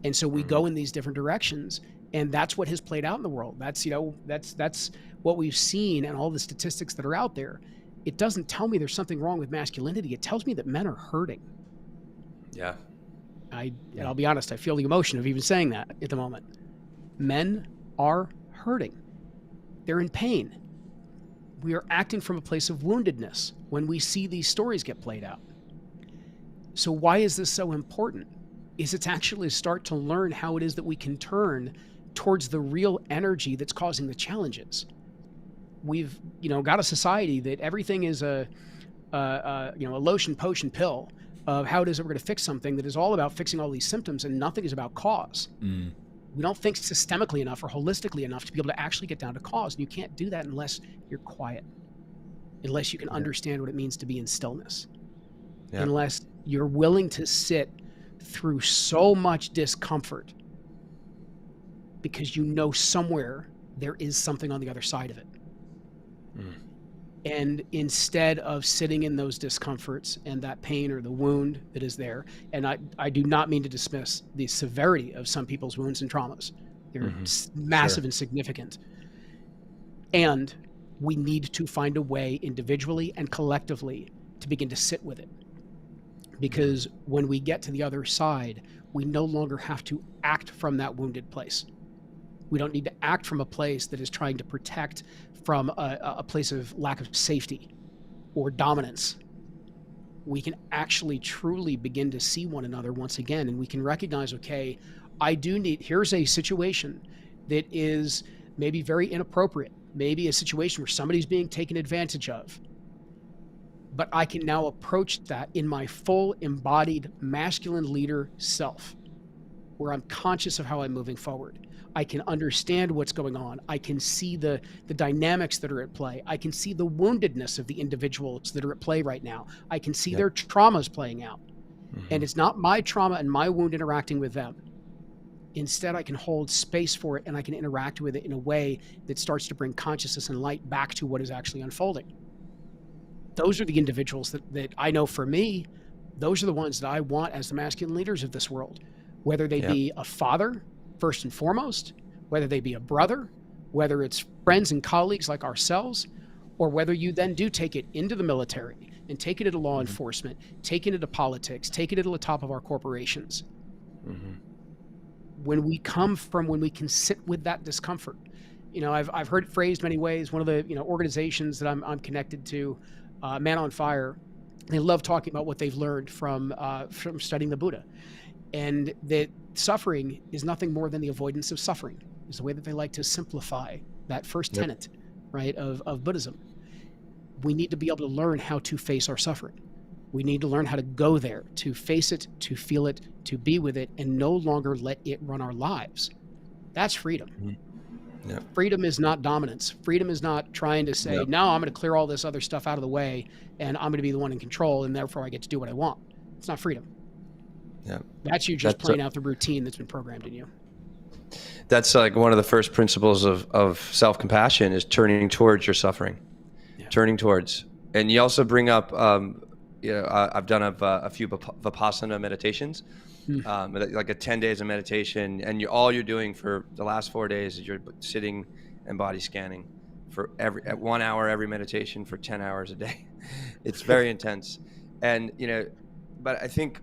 And so we go in these different directions, and that's what has played out in the world. That's, you know, that's what we've seen, and all the statistics that are out there. It doesn't tell me there's something wrong with masculinity. It tells me that men are hurting. Yeah. And I'll be honest, I feel the emotion of even saying that at the moment. Men are hurting. They're in pain. We are acting from a place of woundedness when we see these stories get played out. So why is this so important? Is it's actually start to learn how it is that we can turn towards the real energy that's causing the challenges. We've, you know, got a society that everything is a lotion, potion, pill of how it is that we're going to fix something that is all about fixing all these symptoms, and nothing is about cause. We don't think systemically enough or holistically enough to be able to actually get down to cause. And you can't do that unless you're quiet, unless you can understand what it means to be in stillness, unless you're willing to sit through so much discomfort because you know somewhere there is something on the other side of it. And instead of sitting in those discomforts and that pain or the wound that is there, and I do not mean to dismiss the severity of some people's wounds and traumas. They're massive and significant. And we need to find a way individually and collectively to begin to sit with it. Because when we get to the other side, we no longer have to act from that wounded place. We don't need to act from a place that is trying to protect from a place of lack of safety or dominance. We can actually truly begin to see one another once again, and we can recognize, okay, here's a situation that is maybe very inappropriate, maybe a situation where somebody's being taken advantage of. But I can now approach that in my full embodied masculine leader self, where I'm conscious of how I'm moving forward. I can understand what's going on. I can see the dynamics that are at play. I can see the woundedness of the individuals that are at play right now. I can see their traumas playing out. And it's not my trauma and my wound interacting with them. Instead, I can hold space for it, and I can interact with it in a way that starts to bring consciousness and light back to what is actually unfolding. Those are the individuals that I know, for me, those are the ones that I want as the masculine leaders of this world, whether they be a father, first and foremost, whether they be a brother, whether it's friends and colleagues like ourselves, or whether you then do take it into the military and take it into law enforcement, take it into politics, take it into the top of our corporations. When we can sit with that discomfort. I've heard it phrased many ways. One of the organizations that I'm connected to, Man on Fire, they love talking about what they've learned from studying the Buddha, and that suffering is nothing more than the avoidance of suffering, is the way that they like to simplify that first tenet, right, of Buddhism. We need to be able to learn how to face our suffering. We need to learn how to go there, to face it, to feel it, to be with it, and no longer let it run our lives. That's freedom. Freedom is not dominance. Freedom is not trying to say, no, I'm going to clear all this other stuff out of the way, and I'm going to be the one in control, and therefore I get to do what I want. It's not freedom. That's you just playing out the routine that's been programmed in you. That's like one of the first principles of self-compassion is turning towards your suffering, turning towards. And you also bring up, I've done a few Vipassana meditations, like a 10 days of meditation, and all you're doing for the last 4 days is you're sitting and body scanning at 1 hour every meditation for 10 hours a day. It's very intense. And, but I think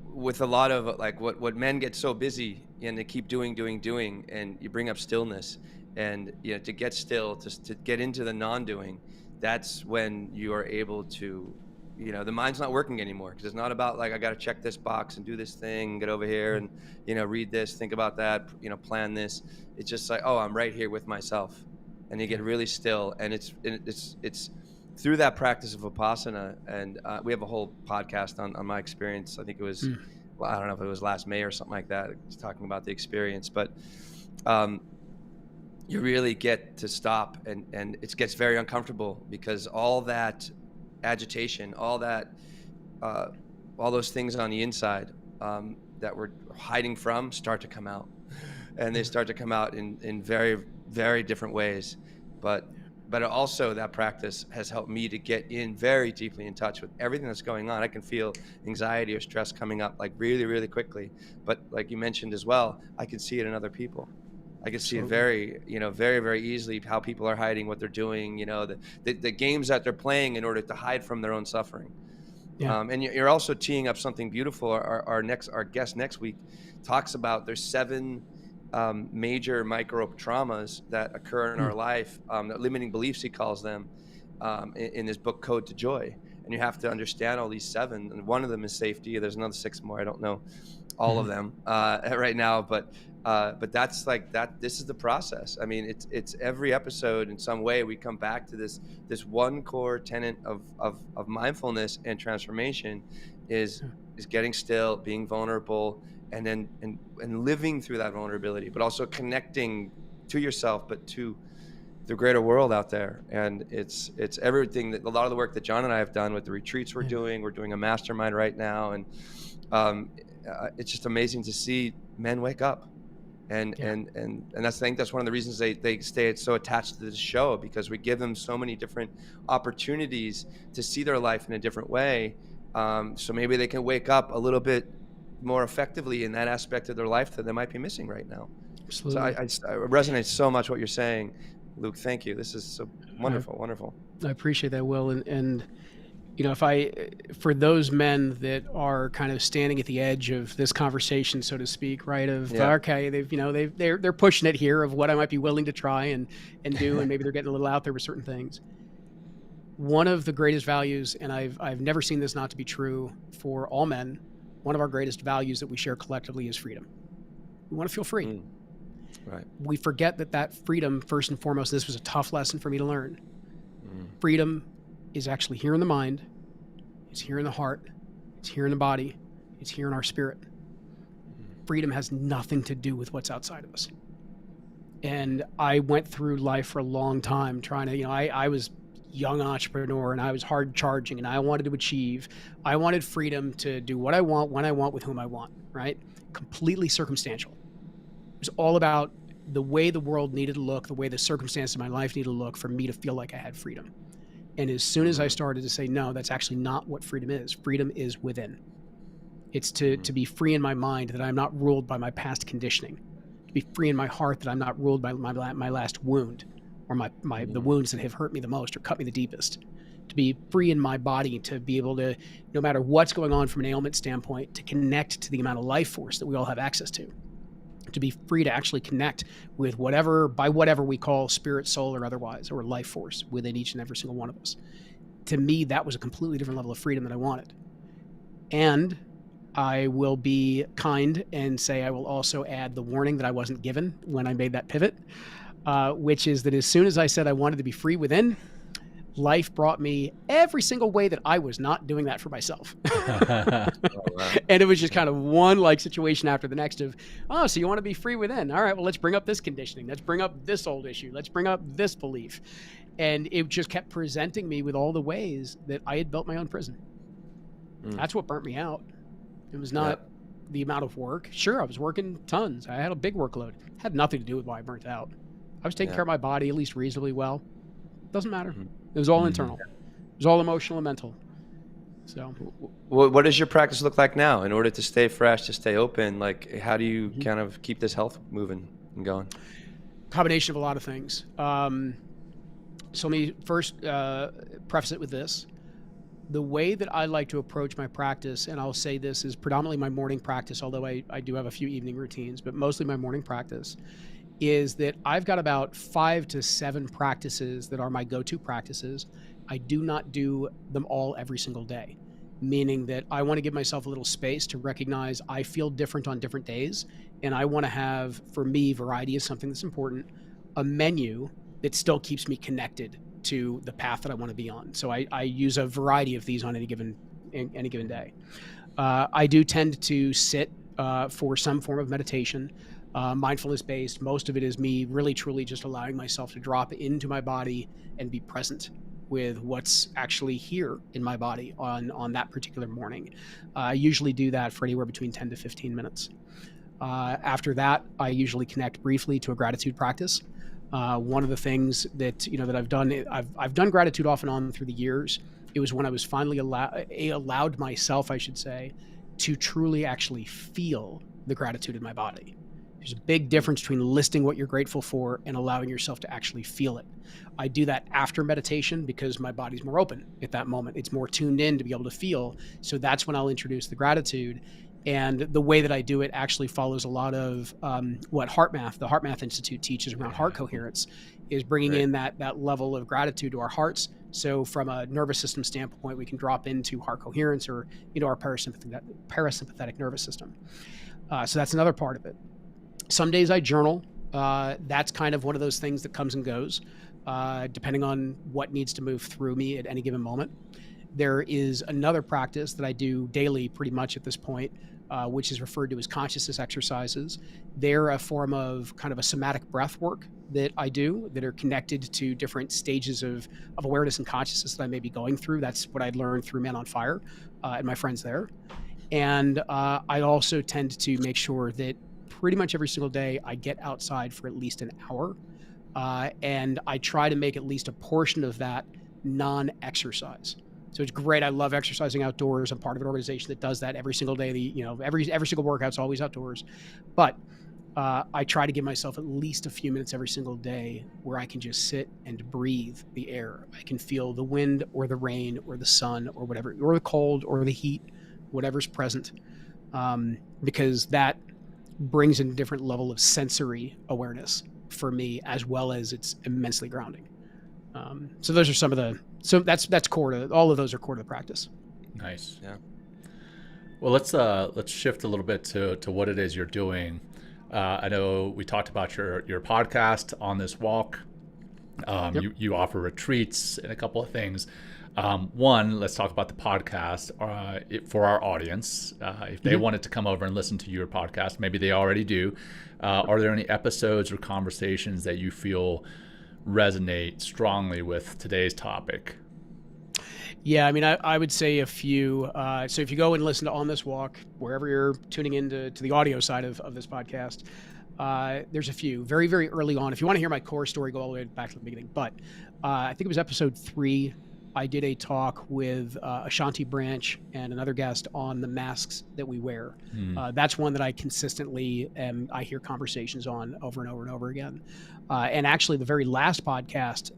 with a lot of like what men get so busy and they keep doing, and you bring up stillness, and to get still, to get into the non-doing, that's when you are able to, the mind's not working anymore, because it's not about like, I got to check this box and do this thing, get over here and, read this, think about that, plan this. It's just like, oh, I'm right here with myself. And you get really still. And it's through that practice of Vipassana. And we have a whole podcast on my experience. I think it was, well, I don't know if it was last May or something like that, talking about the experience, but, you really get to stop, and it gets very uncomfortable, because all that agitation, all those things on the inside that we're hiding from start to come out, and they start to come out in very, very different ways. But also that practice has helped me to get very deeply in touch with everything that's going on. I can feel anxiety or stress coming up like really, really quickly. But like you mentioned as well, I can see it in other people. I can see it very, very, very easily how people are hiding what they're doing, the games that they're playing in order to hide from their own suffering. And you're also teeing up something beautiful. Our guest next week talks about there's 7 major micro traumas that occur in our life, limiting beliefs, he calls them, in his book, Code to Joy. And you have to understand all these 7. And one of them is safety. There's another 6 more. I don't know all of them right now, but that's like that. This is the process. I mean, it's every episode in some way we come back to this one core tenet of mindfulness and transformation is getting still, being vulnerable, and then living through that vulnerability, but also connecting to yourself, but to the greater world out there. And it's everything that a lot of the work that John and I have done with the retreats we're doing a mastermind right now, and it's just amazing to see men wake up. And that's, I think that's one of the reasons they stay so attached to this show, because we give them so many different opportunities to see their life in a different way. So maybe they can wake up a little bit more effectively in that aspect of their life that they might be missing right now. Absolutely. So I resonate so much what you're saying. Luke, thank you. This is so wonderful, wonderful. I appreciate that, Will. And for those men that are kind of standing at the edge of this conversation, so to speak, right? Okay, they're pushing it here of what I might be willing to try and do, and maybe they're getting a little out there with certain things. One of the greatest values, and I've never seen this not to be true for all men, one of our greatest values that we share collectively is freedom. We want to feel free. Right. We forget that freedom, first and foremost, this was a tough lesson for me to learn. Freedom is actually here in the mind, it's here in the heart, it's here in the body, it's here in our spirit. Freedom has nothing to do with what's outside of us. And I went through life for a long time trying to, I was young entrepreneur and I was hard charging and I wanted to achieve. I wanted freedom to do what I want, when I want, with whom I want, right? Completely circumstantial. It was all about the way the world needed to look, the way the circumstances of my life needed to look for me to feel like I had freedom. And as soon as I started to say, no, that's actually not what freedom is. Freedom is within. It's to be free in my mind, that I'm not ruled by my past conditioning. To be free in my heart, that I'm not ruled by my last wound, or the wounds that have hurt me the most or cut me the deepest. To be free in my body, to be able to, no matter what's going on from an ailment standpoint, to connect to the amount of life force that we all have access to. To be free to actually connect with whatever we call spirit, soul, or otherwise, or life force within each and every single one of us. To me, that was a completely different level of freedom that I wanted. And I will be kind and say I will also add the warning that I wasn't given when I made that pivot, which is that as soon as I said I wanted to be free within, life brought me every single way that I was not doing that for myself. And it was just kind of one situation after the next of, oh, so you want to be free within. All right, well, let's bring up this conditioning. Let's bring up this old issue. Let's bring up this belief. And it just kept presenting me with all the ways that I had built my own prison. That's what burnt me out. It was not the amount of work. Sure, I was working tons. I had a big workload. It had nothing to do with why I burnt out. I was taking care of my body at least reasonably well. Doesn't matter. It was all internal. It was all emotional and mental. So, what does your practice look like now in order to stay fresh, to stay open? Like, how do you kind of keep this health moving and going? Combination of a lot of things. So let me first preface it with this. The way that I like to approach my practice, and I'll say this is predominantly my morning practice, although I do have a few evening routines, but mostly my morning practice, is that I've got about 5 to 7 practices that are my go-to practices. I do not do them all every single day, meaning that I want to give myself a little space to recognize I feel different on different days. And I want to have, for me, variety is something that's important, a menu that still keeps me connected to the path that I want to be on. So I use a variety of these on any given day. I do tend to sit for some form of meditation. Mindfulness based. Most of it is me really truly just allowing myself to drop into my body and be present with what's actually here in my body on that particular morning. I usually do that for anywhere between 10 to 15 minutes. After that, I usually connect briefly to a gratitude practice. One of the things that that I've done gratitude off and on through the years. It was when I was finally allowed myself, I should say, to truly actually feel the gratitude in my body. There's a big difference between listing what you're grateful for and allowing yourself to actually feel it. I do that after meditation because my body's more open at that moment. It's more tuned in to be able to feel. So that's when I'll introduce the gratitude. And the way that I do it actually follows a lot of what the Heart Math Institute teaches around heart coherence, is bringing in that level of gratitude to our hearts. So from a nervous system standpoint, we can drop into heart coherence or our parasympathetic nervous system. So that's another part of it. Some days I journal. That's kind of one of those things that comes and goes, depending on what needs to move through me at any given moment. There is another practice that I do daily pretty much at this point, which is referred to as consciousness exercises. They're a form of kind of a somatic breath work that I do that are connected to different stages of awareness and consciousness that I may be going through. That's what I learned through Men on Fire and my friends there. And I also tend to make sure that pretty much every single day I get outside for at least an hour. And I try to make at least a portion of that non-exercise. So it's great. I love exercising outdoors. I'm part of an organization that does that every single day. Every single workout's always outdoors. But I try to give myself at least a few minutes every single day where I can just sit and breathe the air. I can feel the wind or the rain or the sun or whatever, or the cold or the heat, whatever's present, because that brings in a different level of sensory awareness for me, as well as it's immensely grounding. So those are some of the, so that's core to, all of those are core to the practice. Nice. Yeah. Well, let's shift a little bit to what it is you're doing. I know we talked about your podcast, On This Walk. Yep. You offer retreats and a couple of things. One, let's talk about the podcast for our audience. If they wanted to come over and listen to your podcast, maybe they already do. Are there any episodes or conversations that you feel resonate strongly with today's topic? Yeah, I mean, I would say a few. So if you go and listen to On This Walk, wherever you're tuning into the audio side of this podcast, there's a few very, very early on. If you want to hear my core story, go all the way back to the beginning. But I think it was episode 3. I did a talk with Ashanti Branch and another guest on the masks that we wear. That's one that I consistently I hear conversations on over and over and over again. And actually, the very last podcast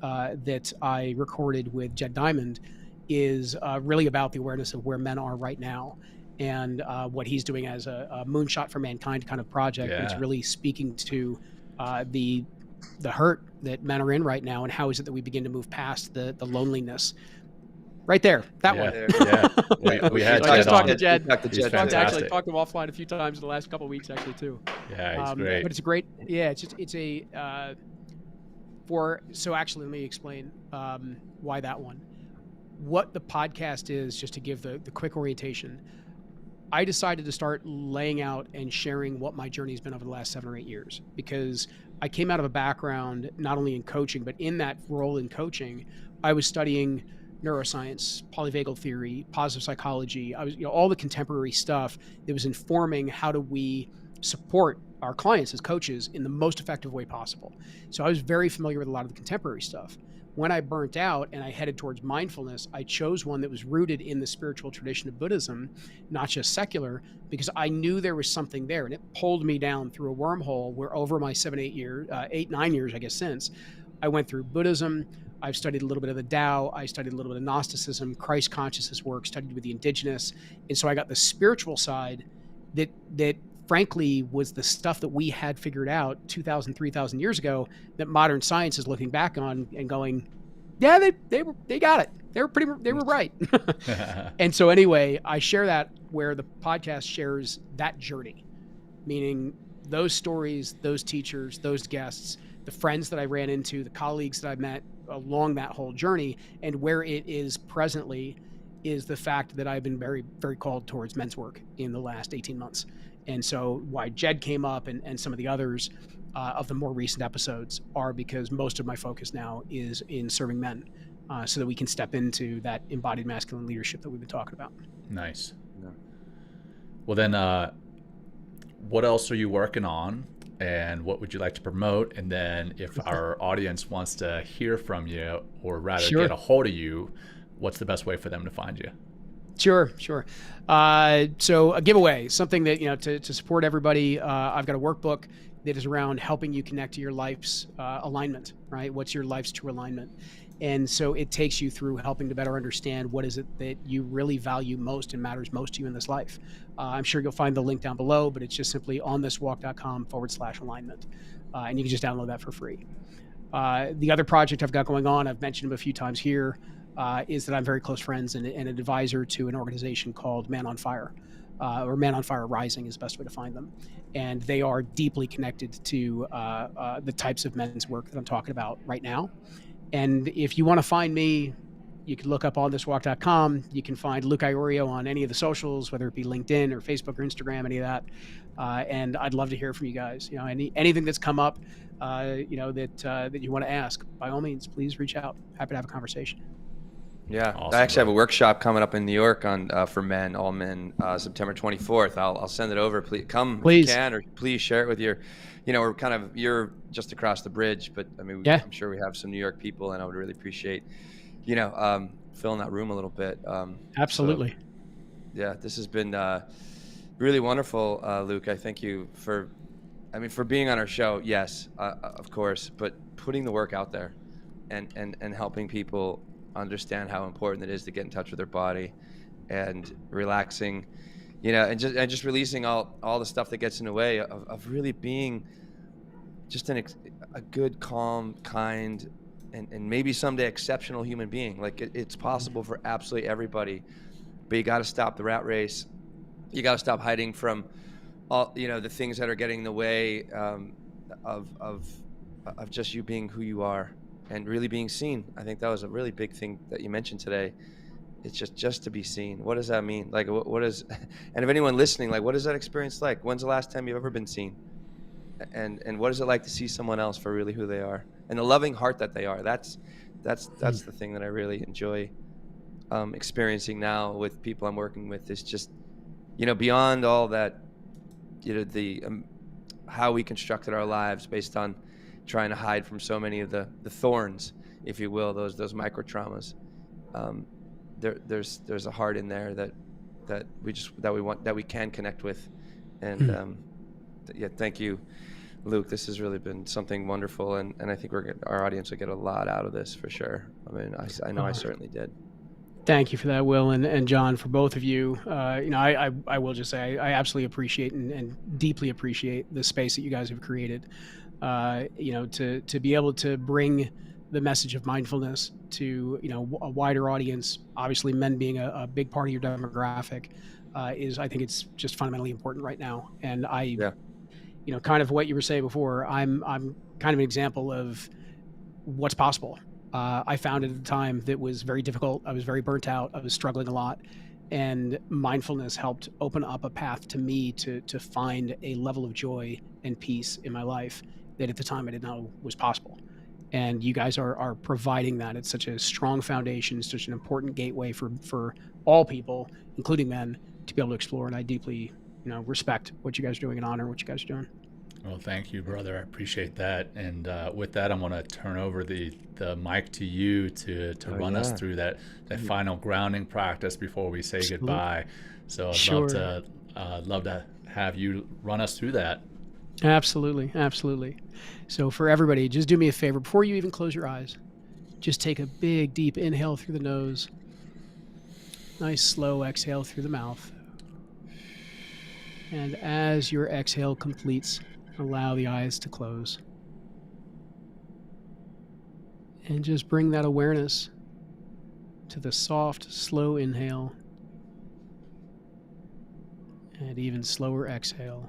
that I recorded with Jed Diamond is really about the awareness of where men are right now, and what he's doing as a moonshot for mankind kind of project. Yeah. It's really speaking to the hurt that men are in right now, and how is it that we begin to move past the loneliness. Right there, that one. Yeah. We had I just Jed talked to on. Jed. He's fantastic. Actually talked to him offline a few times in the last couple of weeks, actually, too. Yeah, he's great. But it's a great, yeah. It's a so actually, let me explain why that one. What the podcast is, just to give the quick orientation. I decided to start laying out and sharing what my journey has been over the last 7 or 8 years, because I came out of a background not only in coaching, but in that role in coaching, I was studying neuroscience, polyvagal theory, positive psychology. I was, all the contemporary stuff that was informing how do we support our clients as coaches in the most effective way possible. So I was very familiar with a lot of the contemporary stuff. When I burnt out and I headed towards mindfulness, I chose one that was rooted in the spiritual tradition of Buddhism, not just secular, because I knew there was something there, and it pulled me down through a wormhole where over my 9 years, I guess, since, I went through Buddhism. I've studied a little bit of the Tao. I studied a little bit of Gnosticism, Christ consciousness work, studied with the indigenous. And so I got the spiritual side that frankly was the stuff that we had figured out 2,000, 3,000 years ago that modern science is looking back on and going, yeah, they got it. They were right. And so anyway, I share that where the podcast shares that journey, meaning those stories, those teachers, those guests, the friends that I ran into, the colleagues that I met along that whole journey, and where it is presently is the fact that I've been very, very called towards men's work in the last 18 months. And so why Jed came up and some of the others of the more recent episodes are because most of my focus now is in serving men so that we can step into that embodied masculine leadership that we've been talking about. Nice. Yeah. Well, then what else are you working on, and what would you like to promote? And then if our audience wants to hear from you, or rather get a hold of you, what's the best way for them to find you? Sure. So a giveaway, something that, to support everybody, I've got a workbook that is around helping you connect to your life's alignment, right? What's your life's true alignment? And so it takes you through helping to better understand what is it that you really value most and matters most to you in this life. I'm sure you'll find the link down below, but it's just simply onthiswalk.com/alignment. And you can just download that for free. The other project I've got going on, I've mentioned him a few times here, is that I'm very close friends and an advisor to an organization called Man on Fire, or Man on Fire Rising is the best way to find them. And they are deeply connected to the types of men's work that I'm talking about right now. And if you want to find me, you can look up onthiswalk.com. You can find Luke Iorio on any of the socials, whether it be LinkedIn or Facebook or Instagram, any of that. And I'd love to hear from you guys. Anything that's come up, that you want to ask, by all means, please reach out. Happy to have a conversation. Yeah, awesome, I actually have a workshop coming up in New York for men, all men, September 24th. I'll send it over. Please come if you can, or please share it with your, you're just across the bridge, but I mean, I'm sure we have some New York people, and I would really appreciate, filling that room a little bit. Absolutely. So, this has been really wonderful, Luke. I thank you for I mean, for being on our show, yes, of course, but putting the work out there and helping people understand how important it is to get in touch with their body and relaxing, and just releasing all the stuff that gets in the way of really being just a good, calm, kind, and maybe someday exceptional human being. Like it's possible for absolutely everybody, but you got to stop the rat race. You got to stop hiding from all, the things that are getting in the way of just you being who you are and really being seen. I think that was a really big thing that you mentioned today. It's just to be seen. What does that mean? Like, what is, and if anyone listening, like, what is that experience like? When's the last time you've ever been seen? And what is it like to see someone else for really who they are and the loving heart that they are? That's the thing that I really enjoy experiencing now with people I'm working with, is just, beyond all that, the how we constructed our lives based on trying to hide from so many of the thorns, if you will, those micro traumas. There's a heart in there that we can connect with, and thank you, Luke. This has really been something wonderful, and I think our audience will get a lot out of this for sure. I mean, I know I certainly did. Thank you for that, Will and John, for both of you. I will just say I absolutely appreciate and deeply appreciate the space that you guys have created. To be able to bring the message of mindfulness to a wider audience, obviously men being a big part of your demographic, I think it's just fundamentally important right now. And kind of what you were saying before, I'm kind of an example of what's possible. I found at the time that was very difficult. I was very burnt out. I was struggling a lot, and mindfulness helped open up a path to me to find a level of joy and peace in my life that at the time I didn't know was possible. And you guys are providing that. It's such a strong foundation, such an important gateway for all people, including men, to be able to explore. And I deeply, respect what you guys are doing and honor what you guys are doing. Well, thank you, brother. I appreciate that. And with that, I'm going to turn over the mic to you to run us through that final grounding practice before we say goodbye. So I'd love to have you run us through that. Absolutely. So for everybody, just do me a favor. Before you even close your eyes, just take a big, deep inhale through the nose. Nice, slow exhale through the mouth. And as your exhale completes, allow the eyes to close. And just bring that awareness to the soft, slow inhale and even slower exhale.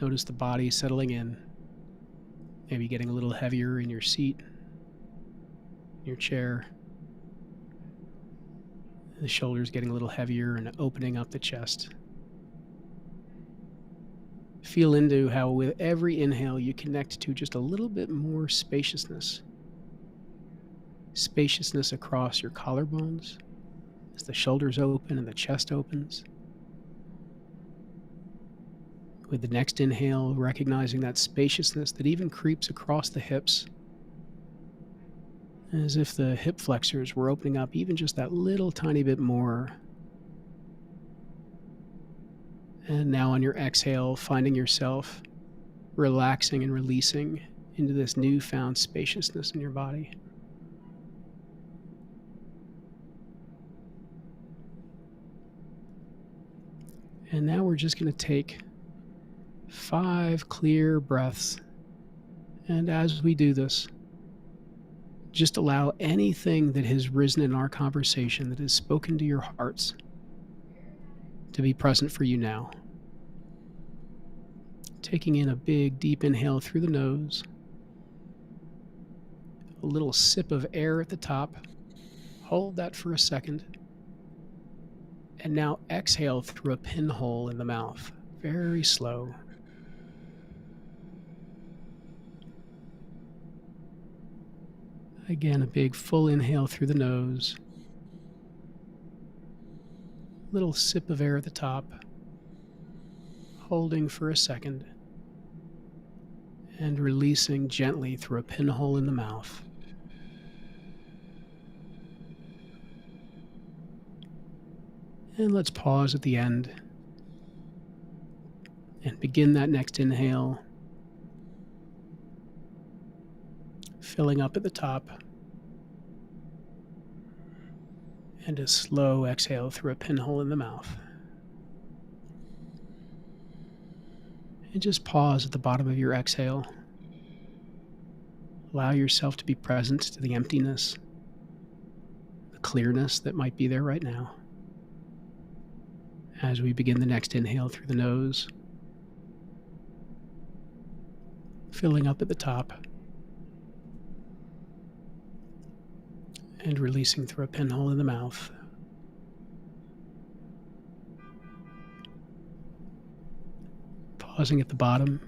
Notice the body settling in, maybe getting a little heavier in your seat, your chair. The shoulders getting a little heavier and opening up the chest. Feel into how with every inhale you connect to just a little bit more spaciousness. Spaciousness across your collarbones as the shoulders open and the chest opens. With the next inhale, recognizing that spaciousness that even creeps across the hips, as if the hip flexors were opening up even just that little tiny bit more. And now on your exhale, finding yourself relaxing and releasing into this newfound spaciousness in your body. And now we're just going to take 5 clear breaths. And as we do this, just allow anything that has risen in our conversation, that has spoken to your hearts, to be present for you now. Taking in a big, deep inhale through the nose. A little sip of air at the top. Hold that for a second. And now exhale through a pinhole in the mouth. Very slow. Again, a big full inhale through the nose. Little sip of air at the top. Holding for a second. And releasing gently through a pinhole in the mouth. And let's pause at the end. And begin that next inhale, filling up at the top, and a slow exhale through a pinhole in the mouth. And just pause at the bottom of your exhale. Allow yourself to be present to the emptiness, the clearness that might be there right now. As we begin the next inhale through the nose, filling up at the top, and releasing through a pinhole in the mouth. Pausing at the bottom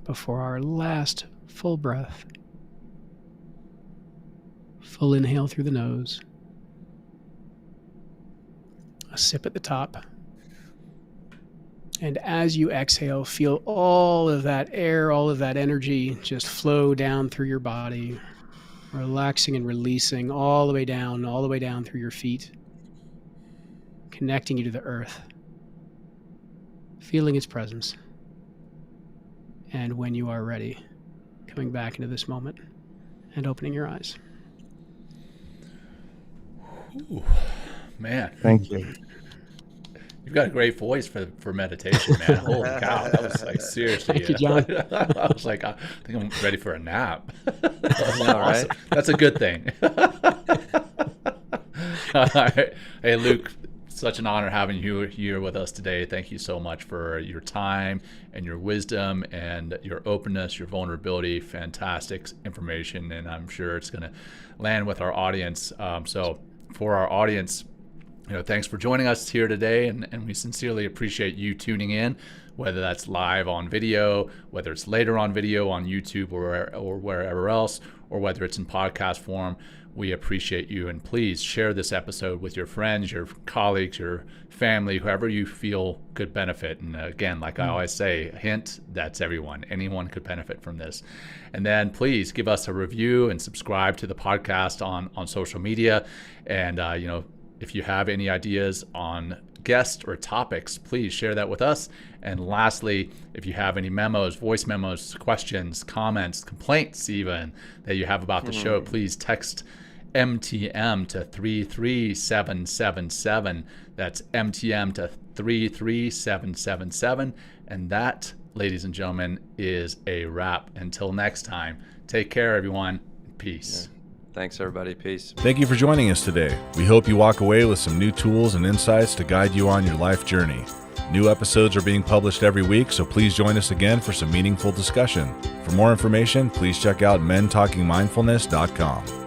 before our last full breath. Full inhale through the nose. A sip at the top. And as you exhale, feel all of that air, all of that energy just flow down through your body, relaxing and releasing all the way down through your feet, connecting you to the earth, feeling its presence. And when you are ready, coming back into this moment and opening your eyes. Ooh, man. Thank you. You've got a great voice for meditation, man. Holy cow. That was like, seriously. Thank you, John. I was like, I think I'm ready for a nap. That was All awesome. right. That's a good thing. All right. Hey, Luke, such an honor having you here with us today. Thank you so much for your time and your wisdom and your openness, your vulnerability. Fantastic information, and I'm sure it's going to land with our audience. So for our audience, thanks for joining us here today, and we sincerely appreciate you tuning in, whether that's live on video, whether it's later on video on YouTube or wherever else, or whether it's in podcast form. We appreciate you, and please share this episode with your friends, your colleagues, your family, whoever you feel could benefit. And again, like I always say, a hint, that's everyone. Anyone could benefit from this. And then please give us a review and subscribe to the podcast on social media. And, if you have any ideas on guests or topics, please share that with us. And lastly, if you have any memos, voice memos, questions, comments, complaints even that you have about the show, please text MTM to 33777. That's MTM to 33777. And that, ladies and gentlemen, is a wrap. Until next time, take care, everyone. Peace. Yeah. Thanks, everybody. Peace. Thank you for joining us today. We hope you walk away with some new tools and insights to guide you on your life journey. New episodes are being published every week, so please join us again for some meaningful discussion. For more information, please check out mentalkingmindfulness.com.